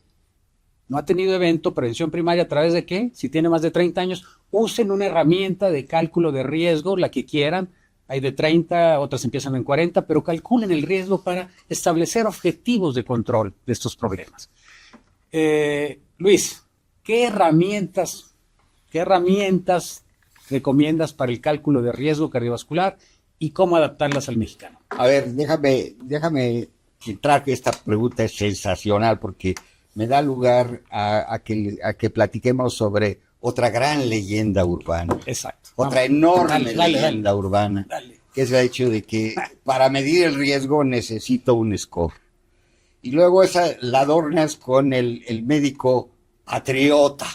no ha tenido evento, prevención primaria, ¿a través de qué? Si tiene más de 30 años, usen una herramienta de cálculo de riesgo, la que quieran, hay de 30, otras empiezan en 40, pero calculen el riesgo para establecer objetivos de control de estos problemas. Luis, ¿qué herramientas recomiendas para el cálculo de riesgo cardiovascular y cómo adaptarlas al mexicano? A ver, déjame entrar, que esta pregunta es sensacional porque me da lugar a que platiquemos sobre otra gran leyenda urbana. Exacto. Otra enorme leyenda urbana, que es el hecho de que para medir el riesgo necesito un score. Y luego esa la adornas con el médico patriota.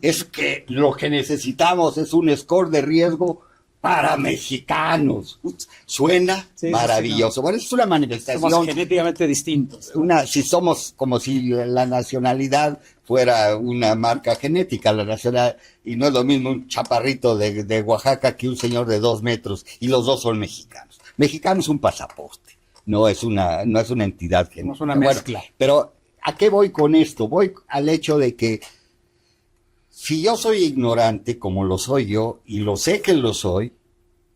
Es que lo que necesitamos es un score de riesgo para mexicanos. Suena maravilloso. Sí, no. Bueno, es una manifestación. Somos genéticamente distintos. Si somos como si la nacionalidad fuera una marca genética, la nacionalidad, y no es lo mismo un chaparrito de Oaxaca que un señor de 2 metros, y los dos son mexicanos. Mexicano es un pasaporte, no es una entidad genética. No es una mezcla. Bueno, pero ¿a qué voy con esto? Voy al hecho de que si yo soy ignorante, como lo soy yo, y lo sé que lo soy,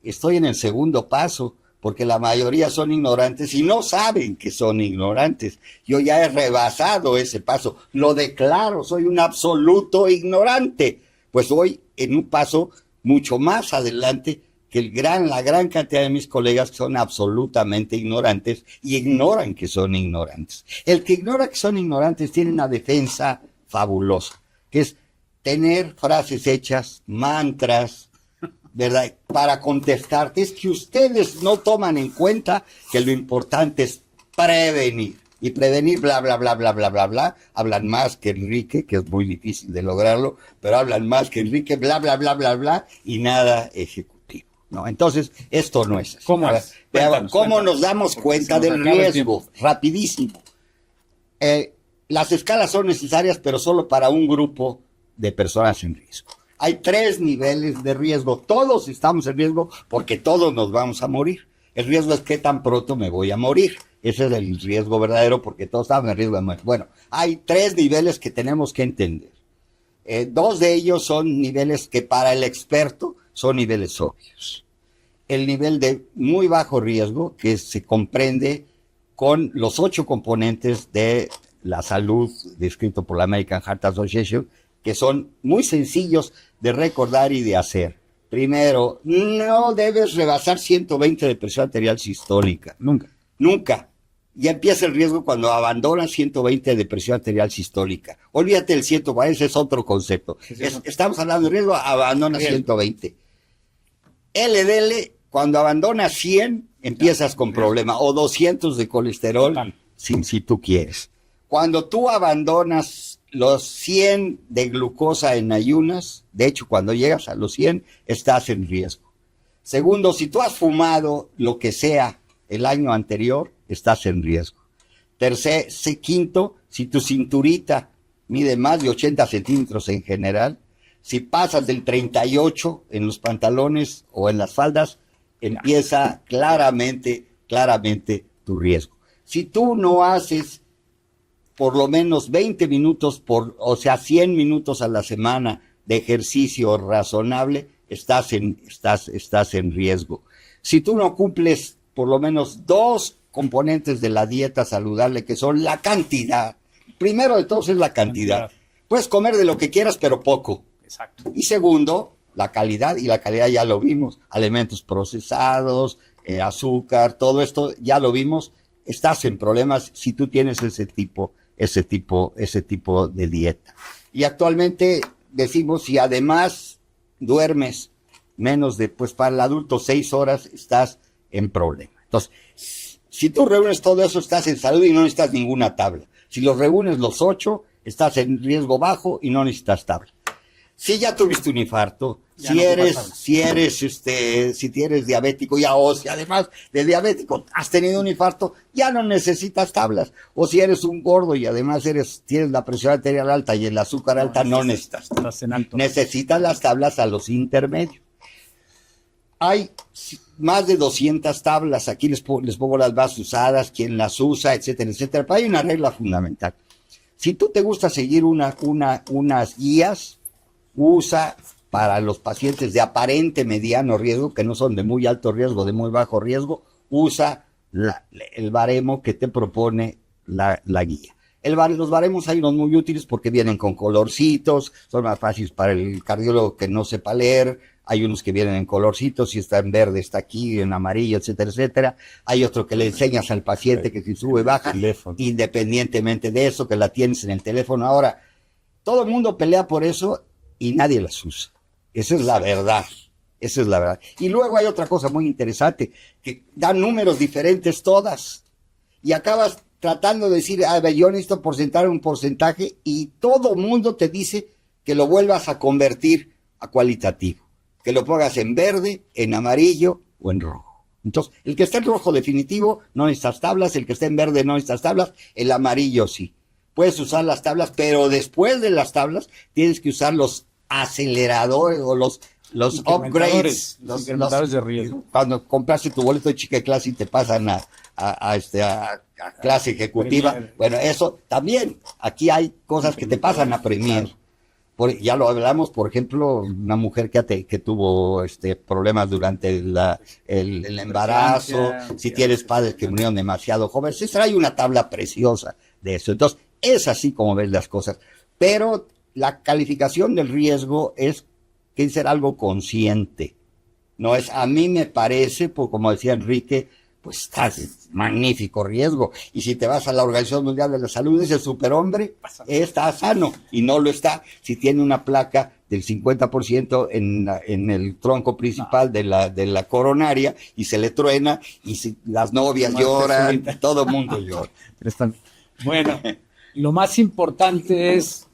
estoy en el segundo paso, porque la mayoría son ignorantes y no saben que son ignorantes. Yo ya he rebasado ese paso, lo declaro, soy un absoluto ignorante. Pues voy en un paso mucho más adelante que la gran cantidad de mis colegas que son absolutamente ignorantes y ignoran que son ignorantes. El que ignora que son ignorantes tiene una defensa fabulosa, que es tener frases hechas, mantras, ¿verdad? Para contestarte. Es que ustedes no toman en cuenta que lo importante es prevenir. Y prevenir, bla, bla, bla, bla, bla, bla, bla. Hablan más que Enrique, que es muy difícil de lograrlo, pero hablan más que Enrique, bla, bla, bla, bla, bla, y nada ejecutivo, ¿no? Entonces, esto no es así. ¿Cómo es? ¿Cómo nos damos cuenta del riesgo? Rapidísimo. Las escalas son necesarias, pero solo para un grupo de personas en riesgo. Hay 3 niveles de riesgo. Todos estamos en riesgo porque todos nos vamos a morir. El riesgo es qué tan pronto me voy a morir. Ese es el riesgo verdadero porque todos estaban en riesgo de muerte. Bueno, hay 3 niveles que tenemos que entender. 2 de ellos son niveles que para el experto son niveles obvios. El nivel de muy bajo riesgo, que se comprende con los 8 componentes de la salud descrito por la American Heart Association, que son muy sencillos de recordar y de hacer. Primero, no debes rebasar 120 de presión arterial sistólica. Nunca. Nunca. Ya empieza el riesgo cuando abandonas 120 de presión arterial sistólica. Olvídate del 140, ese es otro concepto. Estamos hablando de riesgo, abandona 120. LDL, cuando abandonas 100, empiezas con problema. O 200 de colesterol, si tú quieres. Cuando tú abandonas los 100 de glucosa en ayunas, de hecho, cuando llegas a los 100, estás en riesgo. Segundo, si tú has fumado lo que sea el año anterior, estás en riesgo. Quinto, si tu cinturita mide más de 80 centímetros en general, si pasas del 38 en los pantalones o en las faldas, empieza claramente tu riesgo. Si tú no haces por lo menos 20 minutos, 100 minutos a la semana de ejercicio razonable, estás en riesgo. Si tú no cumples por lo menos 2 componentes de la dieta saludable, que son la cantidad. Primero de todos es la cantidad. Puedes comer de lo que quieras, pero poco. Exacto. Y segundo, la calidad, y la calidad ya lo vimos. Alimentos procesados, azúcar, todo esto ya lo vimos. Estás en problemas si tú tienes ese tipo de dieta. Y actualmente decimos, si además duermes menos de, para el adulto 6 horas, estás en problema. Entonces, si tú reúnes todo eso, estás en salud y no necesitas ninguna tabla. Si los reúnes los 8, estás en riesgo bajo y no necesitas tabla. Si ya tuviste un infarto, si tienes diabético o si además de diabético has tenido un infarto, ya no necesitas tablas. O si eres un gordo y además tienes la presión arterial alta y el azúcar alta, no necesitas tablas. Necesitas las tablas a los intermedios. Hay más de 200 tablas, aquí les pongo las más usadas, quién las usa, etcétera, etcétera. Pero hay una regla fundamental. Si tú te gusta seguir unas guías, usa para los pacientes de aparente mediano riesgo, que no son de muy alto riesgo, de muy bajo riesgo, usa el baremo que te propone la guía. Los baremos hay unos muy útiles porque vienen con colorcitos, son más fáciles para el cardiólogo que no sepa leer. Hay unos que vienen en colorcitos, si está en verde está aquí, en amarillo, etcétera, etcétera. Hay otro que le enseñas al paciente que si sube, baja, independientemente de eso, que la tienes en el teléfono. Ahora, todo el mundo pelea por eso y nadie las usa. Esa es la verdad. Esa es la verdad. Y luego hay otra cosa muy interesante, que dan números diferentes todas. Y acabas tratando de decir, a ver, yo necesito porcentar un porcentaje, y todo mundo te dice que lo vuelvas a convertir a cualitativo. Que lo pongas en verde, en amarillo o en rojo. Entonces, el que está en rojo definitivo no necesitas tablas, el que está en verde no necesitas tablas, el amarillo sí. Puedes usar las tablas, pero después de las tablas tienes que usar los aceleradores o los upgrades. Los incrementadores de riesgo. Cuando compraste tu boleto de chica de clase y te pasan a clase ejecutiva. Bueno, eso también. Aquí hay cosas que te pasan a premier. Ya lo hablamos, por ejemplo, una mujer que tuvo problemas durante el embarazo, si tienes padres que murieron demasiado jóvenes, hay una tabla preciosa de eso. Entonces, es así como ves las cosas. Pero la calificación del riesgo es que ser algo consciente. No es, a mí me parece, pues, como decía Enrique, pues estás en magnífico riesgo. Y si te vas a la Organización Mundial de la Salud, ese superhombre está sano, y no lo está si tiene una placa del 50% en el tronco principal de la coronaria, y se le truena, y si las novias lloran, todo el mundo llora. Bueno, lo más importante es,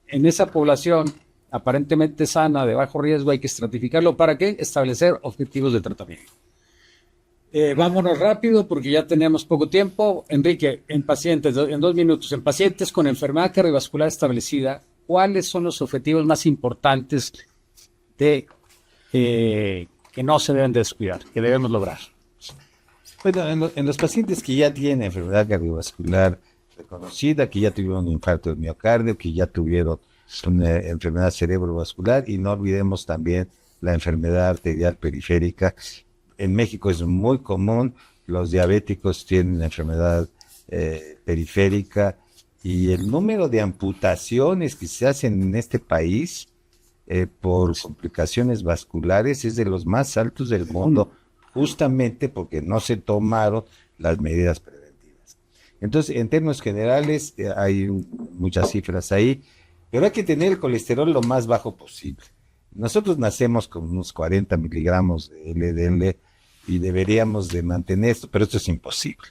en esa población aparentemente sana, de bajo riesgo, hay que estratificarlo. ¿Para qué? Establecer objetivos de tratamiento. Vámonos rápido porque ya tenemos poco tiempo. Enrique, en 2 minutos, en pacientes con enfermedad cardiovascular establecida, ¿cuáles son los objetivos más importantes que no se deben descuidar, que debemos lograr? Bueno, en los pacientes que ya tienen enfermedad cardiovascular reconocida, que ya tuvieron un infarto de miocardio, que ya tuvieron una enfermedad cerebrovascular, y no olvidemos también la enfermedad arterial periférica. En México es muy común, los diabéticos tienen enfermedad periférica, y el número de amputaciones que se hacen en este país por complicaciones vasculares es de los más altos del mundo, justamente porque no se tomaron las medidas preventivas. Entonces, en términos generales, hay muchas cifras ahí, pero hay que tener el colesterol lo más bajo posible. Nosotros nacemos con unos 40 miligramos de LDL y deberíamos de mantener esto, pero esto es imposible.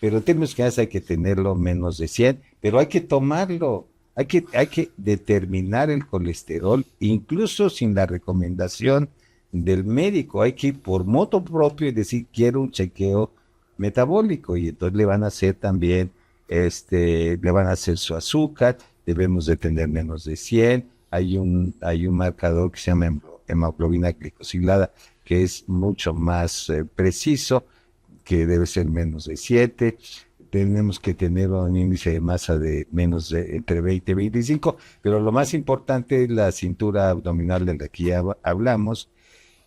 Pero en términos generales hay que tenerlo menos de 100, pero hay que tomarlo. Hay que determinar el colesterol, incluso sin la recomendación del médico. Hay que ir por moto propio y decir, quiero un chequeo metabólico, y entonces le van a hacer también, le van a hacer su azúcar, debemos de tener menos de 100. Hay un marcador que se llama hemoglobina glicosilada, que es mucho más preciso, que debe ser menos de 7. Tenemos que tener un índice de masa de menos de entre 20 y 25, pero lo más importante es la cintura abdominal de la que ya hablamos,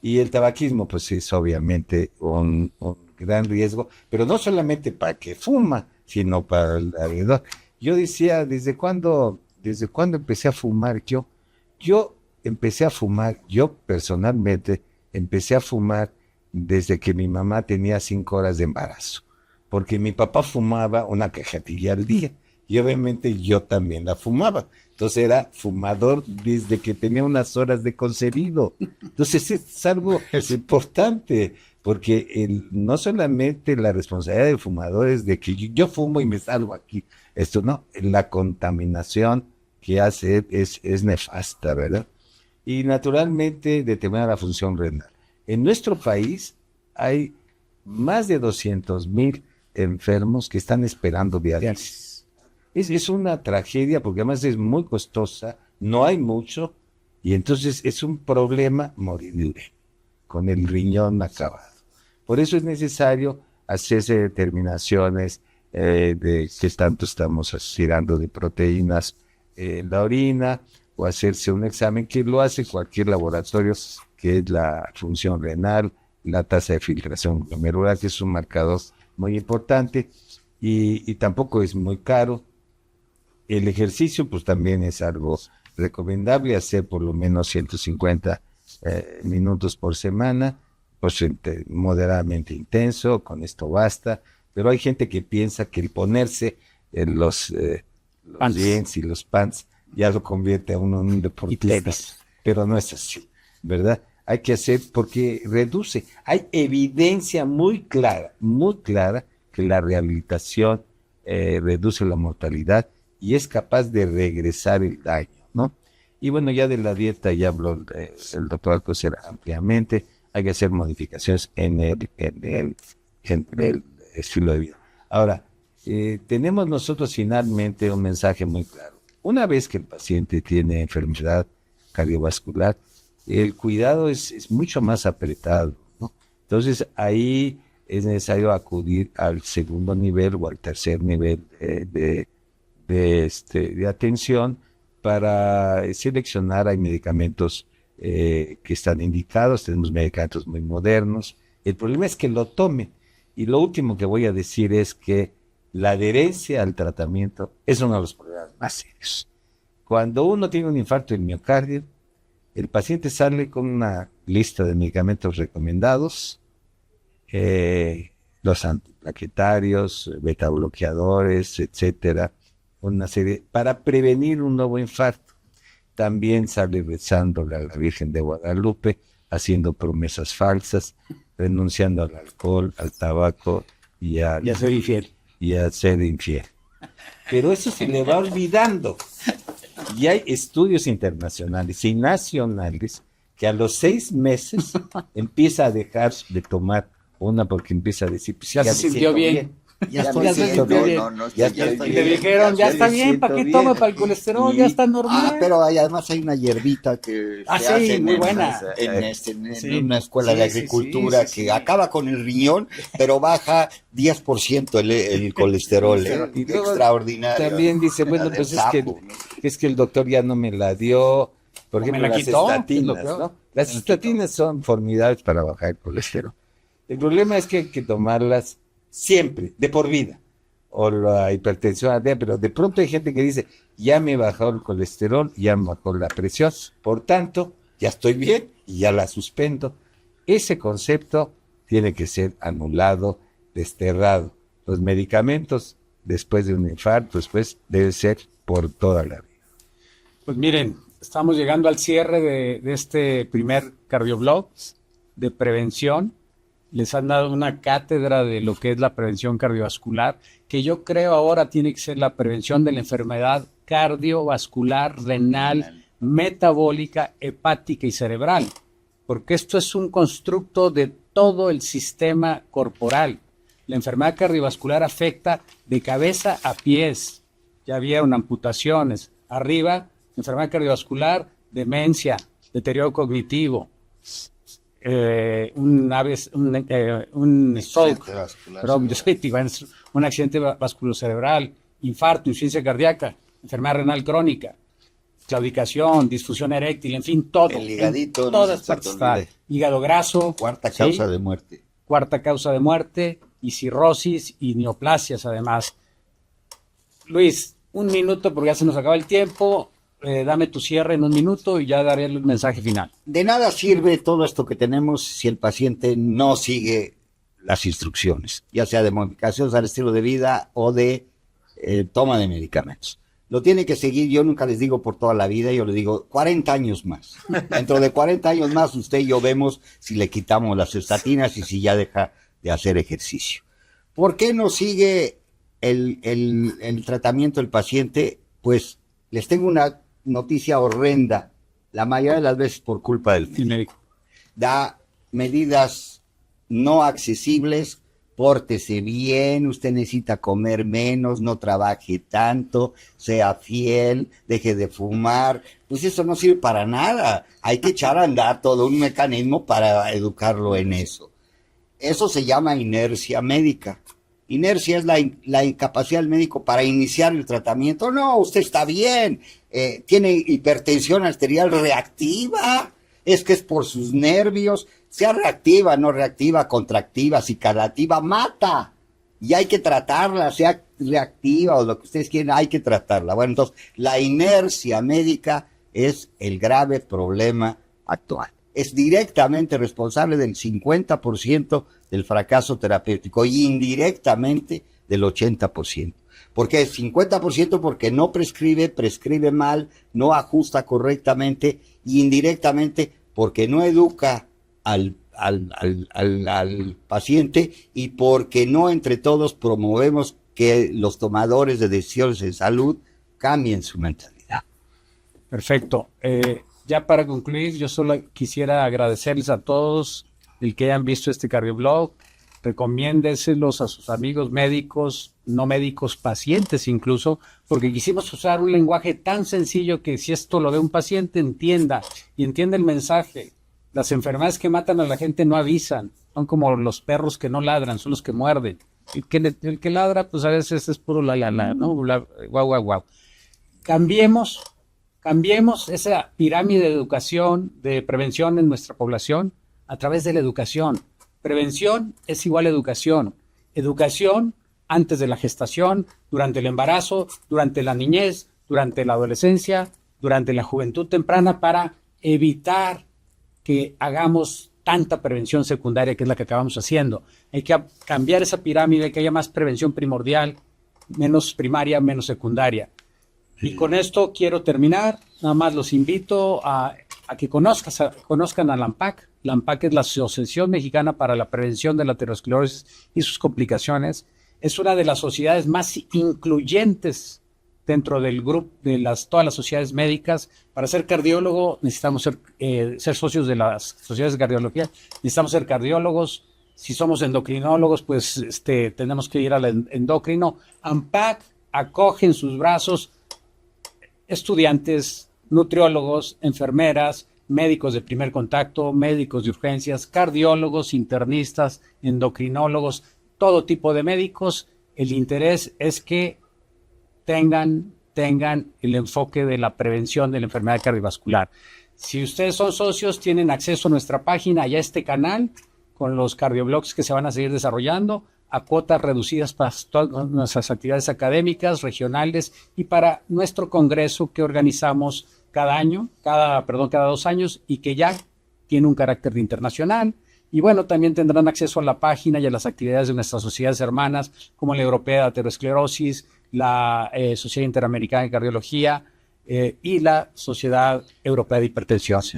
y el tabaquismo pues es obviamente un gran riesgo, pero no solamente para que fuma, sino para el alrededor. Yo decía, ¿desde cuándo empecé a fumar? Yo empecé a fumar, yo personalmente empecé a fumar desde que mi mamá tenía 5 horas de embarazo, porque mi papá fumaba una cajetilla al día, y obviamente yo también la fumaba. Entonces era fumador desde que tenía unas horas de concebido. Entonces es algo importante, porque no solamente la responsabilidad del fumador es de que yo fumo y me salgo aquí. Esto no, la contaminación que hace es nefasta, ¿verdad? Y naturalmente determina la función renal. En nuestro país hay más de 200,000 enfermos que están esperando diálisis. Es una tragedia, porque además es muy costosa, no hay mucho, y entonces es un problema morir con el riñón acabado. Por eso es necesario hacerse determinaciones de qué tanto estamos aspirando de proteínas en la orina, o hacerse un examen que lo hace cualquier laboratorio, que es la función renal, la tasa de filtración glomerular, que es un marcador muy importante, y tampoco es muy caro. El ejercicio pues también es algo recomendable, hacer por lo menos 150 minutos por semana, pues moderadamente intenso, con esto basta. Pero hay gente que piensa que el ponerse en los jeans y los pants ya lo convierte a uno en un deportista, pero no es así, ¿verdad? Hay que hacer, porque reduce. Hay evidencia muy clara que la rehabilitación reduce la mortalidad y es capaz de regresar el daño, ¿no? Y bueno, ya de la dieta ya habló el doctor Alcocer ampliamente. Hay que hacer modificaciones en el estilo de vida. Ahora, tenemos nosotros finalmente un mensaje muy claro. Una vez que el paciente tiene enfermedad cardiovascular, el cuidado es mucho más apretado, ¿no? Entonces ahí es necesario acudir al segundo nivel o al tercer nivel de atención para seleccionar. Hay medicamentos que están indicados, tenemos medicamentos muy modernos. El problema es que lo tomen. Y lo último que voy a decir es que la adherencia al tratamiento es uno de los problemas más serios. Cuando uno tiene un infarto del miocardio, el paciente sale con una lista de medicamentos recomendados, los antiplaquetarios, beta bloqueadores, etcétera, una serie para prevenir un nuevo infarto. También sale rezándole a la Virgen de Guadalupe, haciendo promesas falsas, renunciando al alcohol, al tabaco y a ser infiel. Pero eso se le va olvidando. Y hay estudios internacionales y nacionales que a los 6 meses empieza a dejar de tomar una, porque empieza a decir, pues ya se sintió bien. Ya Ya estoy me bien, siento bien. ya Ya estoy Y estoy le bien. dijeron, ya ya está me bien, ¿para qué siento toma bien. para el colesterol? Y- Ya está normal. Pero además hay una hierbita que Ah, se sí, hace muy en, buena. en Sí, una escuela de sí, sí, agricultura sí, sí, que sí. acaba con el riñón, pero baja 10% el colesterol, ¿eh? Y luego Extraordinario. también dice, La bueno, del pues es que, sapo, ¿no? es que el doctor ya no me la dio. Por O me ejemplo, la las quitó, que es lo estatinas, peor. ¿no? Las Me la quitó. estatinas son formidables para bajar el colesterol. El problema es que hay que tomarlas siempre, de por vida. O la hipertensión arterial, pero de pronto hay gente que dice, ya me bajó el colesterol, ya me bajó la presión, por tanto, ya estoy bien y ya la suspendo. Ese concepto tiene que ser anulado, desterrado. Los medicamentos, después de un infarto, después, debe ser por toda la vida. Pues miren, estamos llegando al cierre de este primer cardioblog de prevención. Les han dado una cátedra de lo que es la prevención cardiovascular, que yo creo ahora tiene que ser la prevención de la enfermedad cardiovascular, renal, metabólica, hepática y cerebral, porque esto es un constructo de todo el sistema corporal. La enfermedad cardiovascular afecta de cabeza a pies. Ya vieron amputaciones. Arriba, enfermedad cardiovascular, demencia, deterioro cognitivo, un stroke, perdón, yo soy tibán, un accidente vasculocerebral, infarto, insuficiencia cardíaca, enfermedad renal crónica, claudicación, disfunción eréctil, en fin, todo. El higadito, en no todas se te partes está. olvide. Hígado graso. Cuarta ¿sí? causa de muerte. Cuarta causa de muerte, y cirrosis y neoplasias además. Luis, un minuto porque ya se nos acaba el tiempo. Dame tu cierre en un minuto y ya daré el mensaje final. De nada sirve todo esto que tenemos si el paciente no sigue las instrucciones, ya sea de modificaciones al estilo de vida o de toma de medicamentos. Lo tiene que seguir, yo nunca les digo por toda la vida, yo les digo 40 años más. Dentro de 40 años más usted y yo vemos si le quitamos las estatinas y si ya deja de hacer ejercicio. ¿Por qué no sigue el tratamiento del paciente? Pues les tengo una noticia horrenda, la mayoría de las veces por culpa del médico. Da medidas no accesibles, pórtese bien, usted necesita comer menos, no trabaje tanto, sea fiel, deje de fumar. Pues eso no sirve para nada. Hay que echar a andar todo un mecanismo para educarlo en eso. Eso se llama inercia médica. Inercia es la incapacidad del médico para iniciar el tratamiento. No, usted está bien, tiene hipertensión arterial reactiva, es que es por sus nervios, sea reactiva, no reactiva, contractiva, cicalativa, mata. Y hay que tratarla, sea reactiva o lo que ustedes quieran, hay que tratarla. Bueno, entonces, la inercia médica es el grave problema actual. Es directamente responsable del 50% del fracaso terapéutico y indirectamente del 80%. ¿Por qué? 50% porque no prescribe, prescribe mal, no ajusta correctamente, y indirectamente porque no educa al paciente y porque no entre todos promovemos que los tomadores de decisiones en salud cambien su mentalidad. Perfecto. Ya para concluir, yo solo quisiera agradecerles a todos el que hayan visto este cardioblog. Recomiéndeselos a sus amigos médicos, no médicos, pacientes incluso, porque quisimos usar un lenguaje tan sencillo que si esto lo ve un paciente entienda y entienda el mensaje. Las enfermedades que matan a la gente no avisan, son como los perros que no ladran, son los que muerden. El que ladra, pues a veces es puro ¿no? Guau. Cambiemos esa pirámide de educación, de prevención en nuestra población a través de la educación. Prevención es igual a educación. Educación antes de la gestación, durante el embarazo, durante la niñez, durante la adolescencia, durante la juventud temprana, para evitar que hagamos tanta prevención secundaria que es la que acabamos haciendo. Hay que cambiar esa pirámide, que haya más prevención primordial, menos primaria, menos secundaria. Y con esto quiero terminar. Nada más los invito a que conozcan a la AMPAC. La AMPAC es la Asociación Mexicana para la Prevención de la Aterosclerosis y sus complicaciones. Es una de las sociedades más incluyentes dentro del grupo de todas las sociedades médicas. Para ser cardiólogo necesitamos ser socios de las sociedades de cardiología. Necesitamos ser cardiólogos, Si somos endocrinólogos, pues tenemos que ir al endocrino. AMPAC acoge en sus brazos estudiantes, nutriólogos, enfermeras, médicos de primer contacto, médicos de urgencias, cardiólogos, internistas, endocrinólogos, todo tipo de médicos. El interés es que tengan el enfoque de la prevención de la enfermedad cardiovascular. Si ustedes son socios, tienen acceso a nuestra página y a este canal con los cardioblogs que se van a seguir desarrollando a cuotas reducidas para todas nuestras actividades académicas, regionales y para nuestro congreso que organizamos cada 2 años y que ya tiene un carácter internacional. Y bueno, también tendrán acceso a la página y a las actividades de nuestras sociedades hermanas, como la Europea de Aterosclerosis, la Sociedad Interamericana de Cardiología y la Sociedad Europea de Hipertensión. Sí.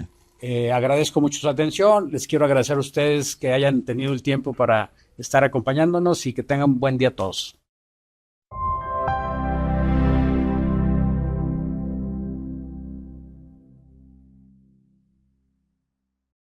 Agradezco mucho su atención. Les quiero agradecer a ustedes que hayan tenido el tiempo para estar acompañándonos y que tengan un buen día a todos.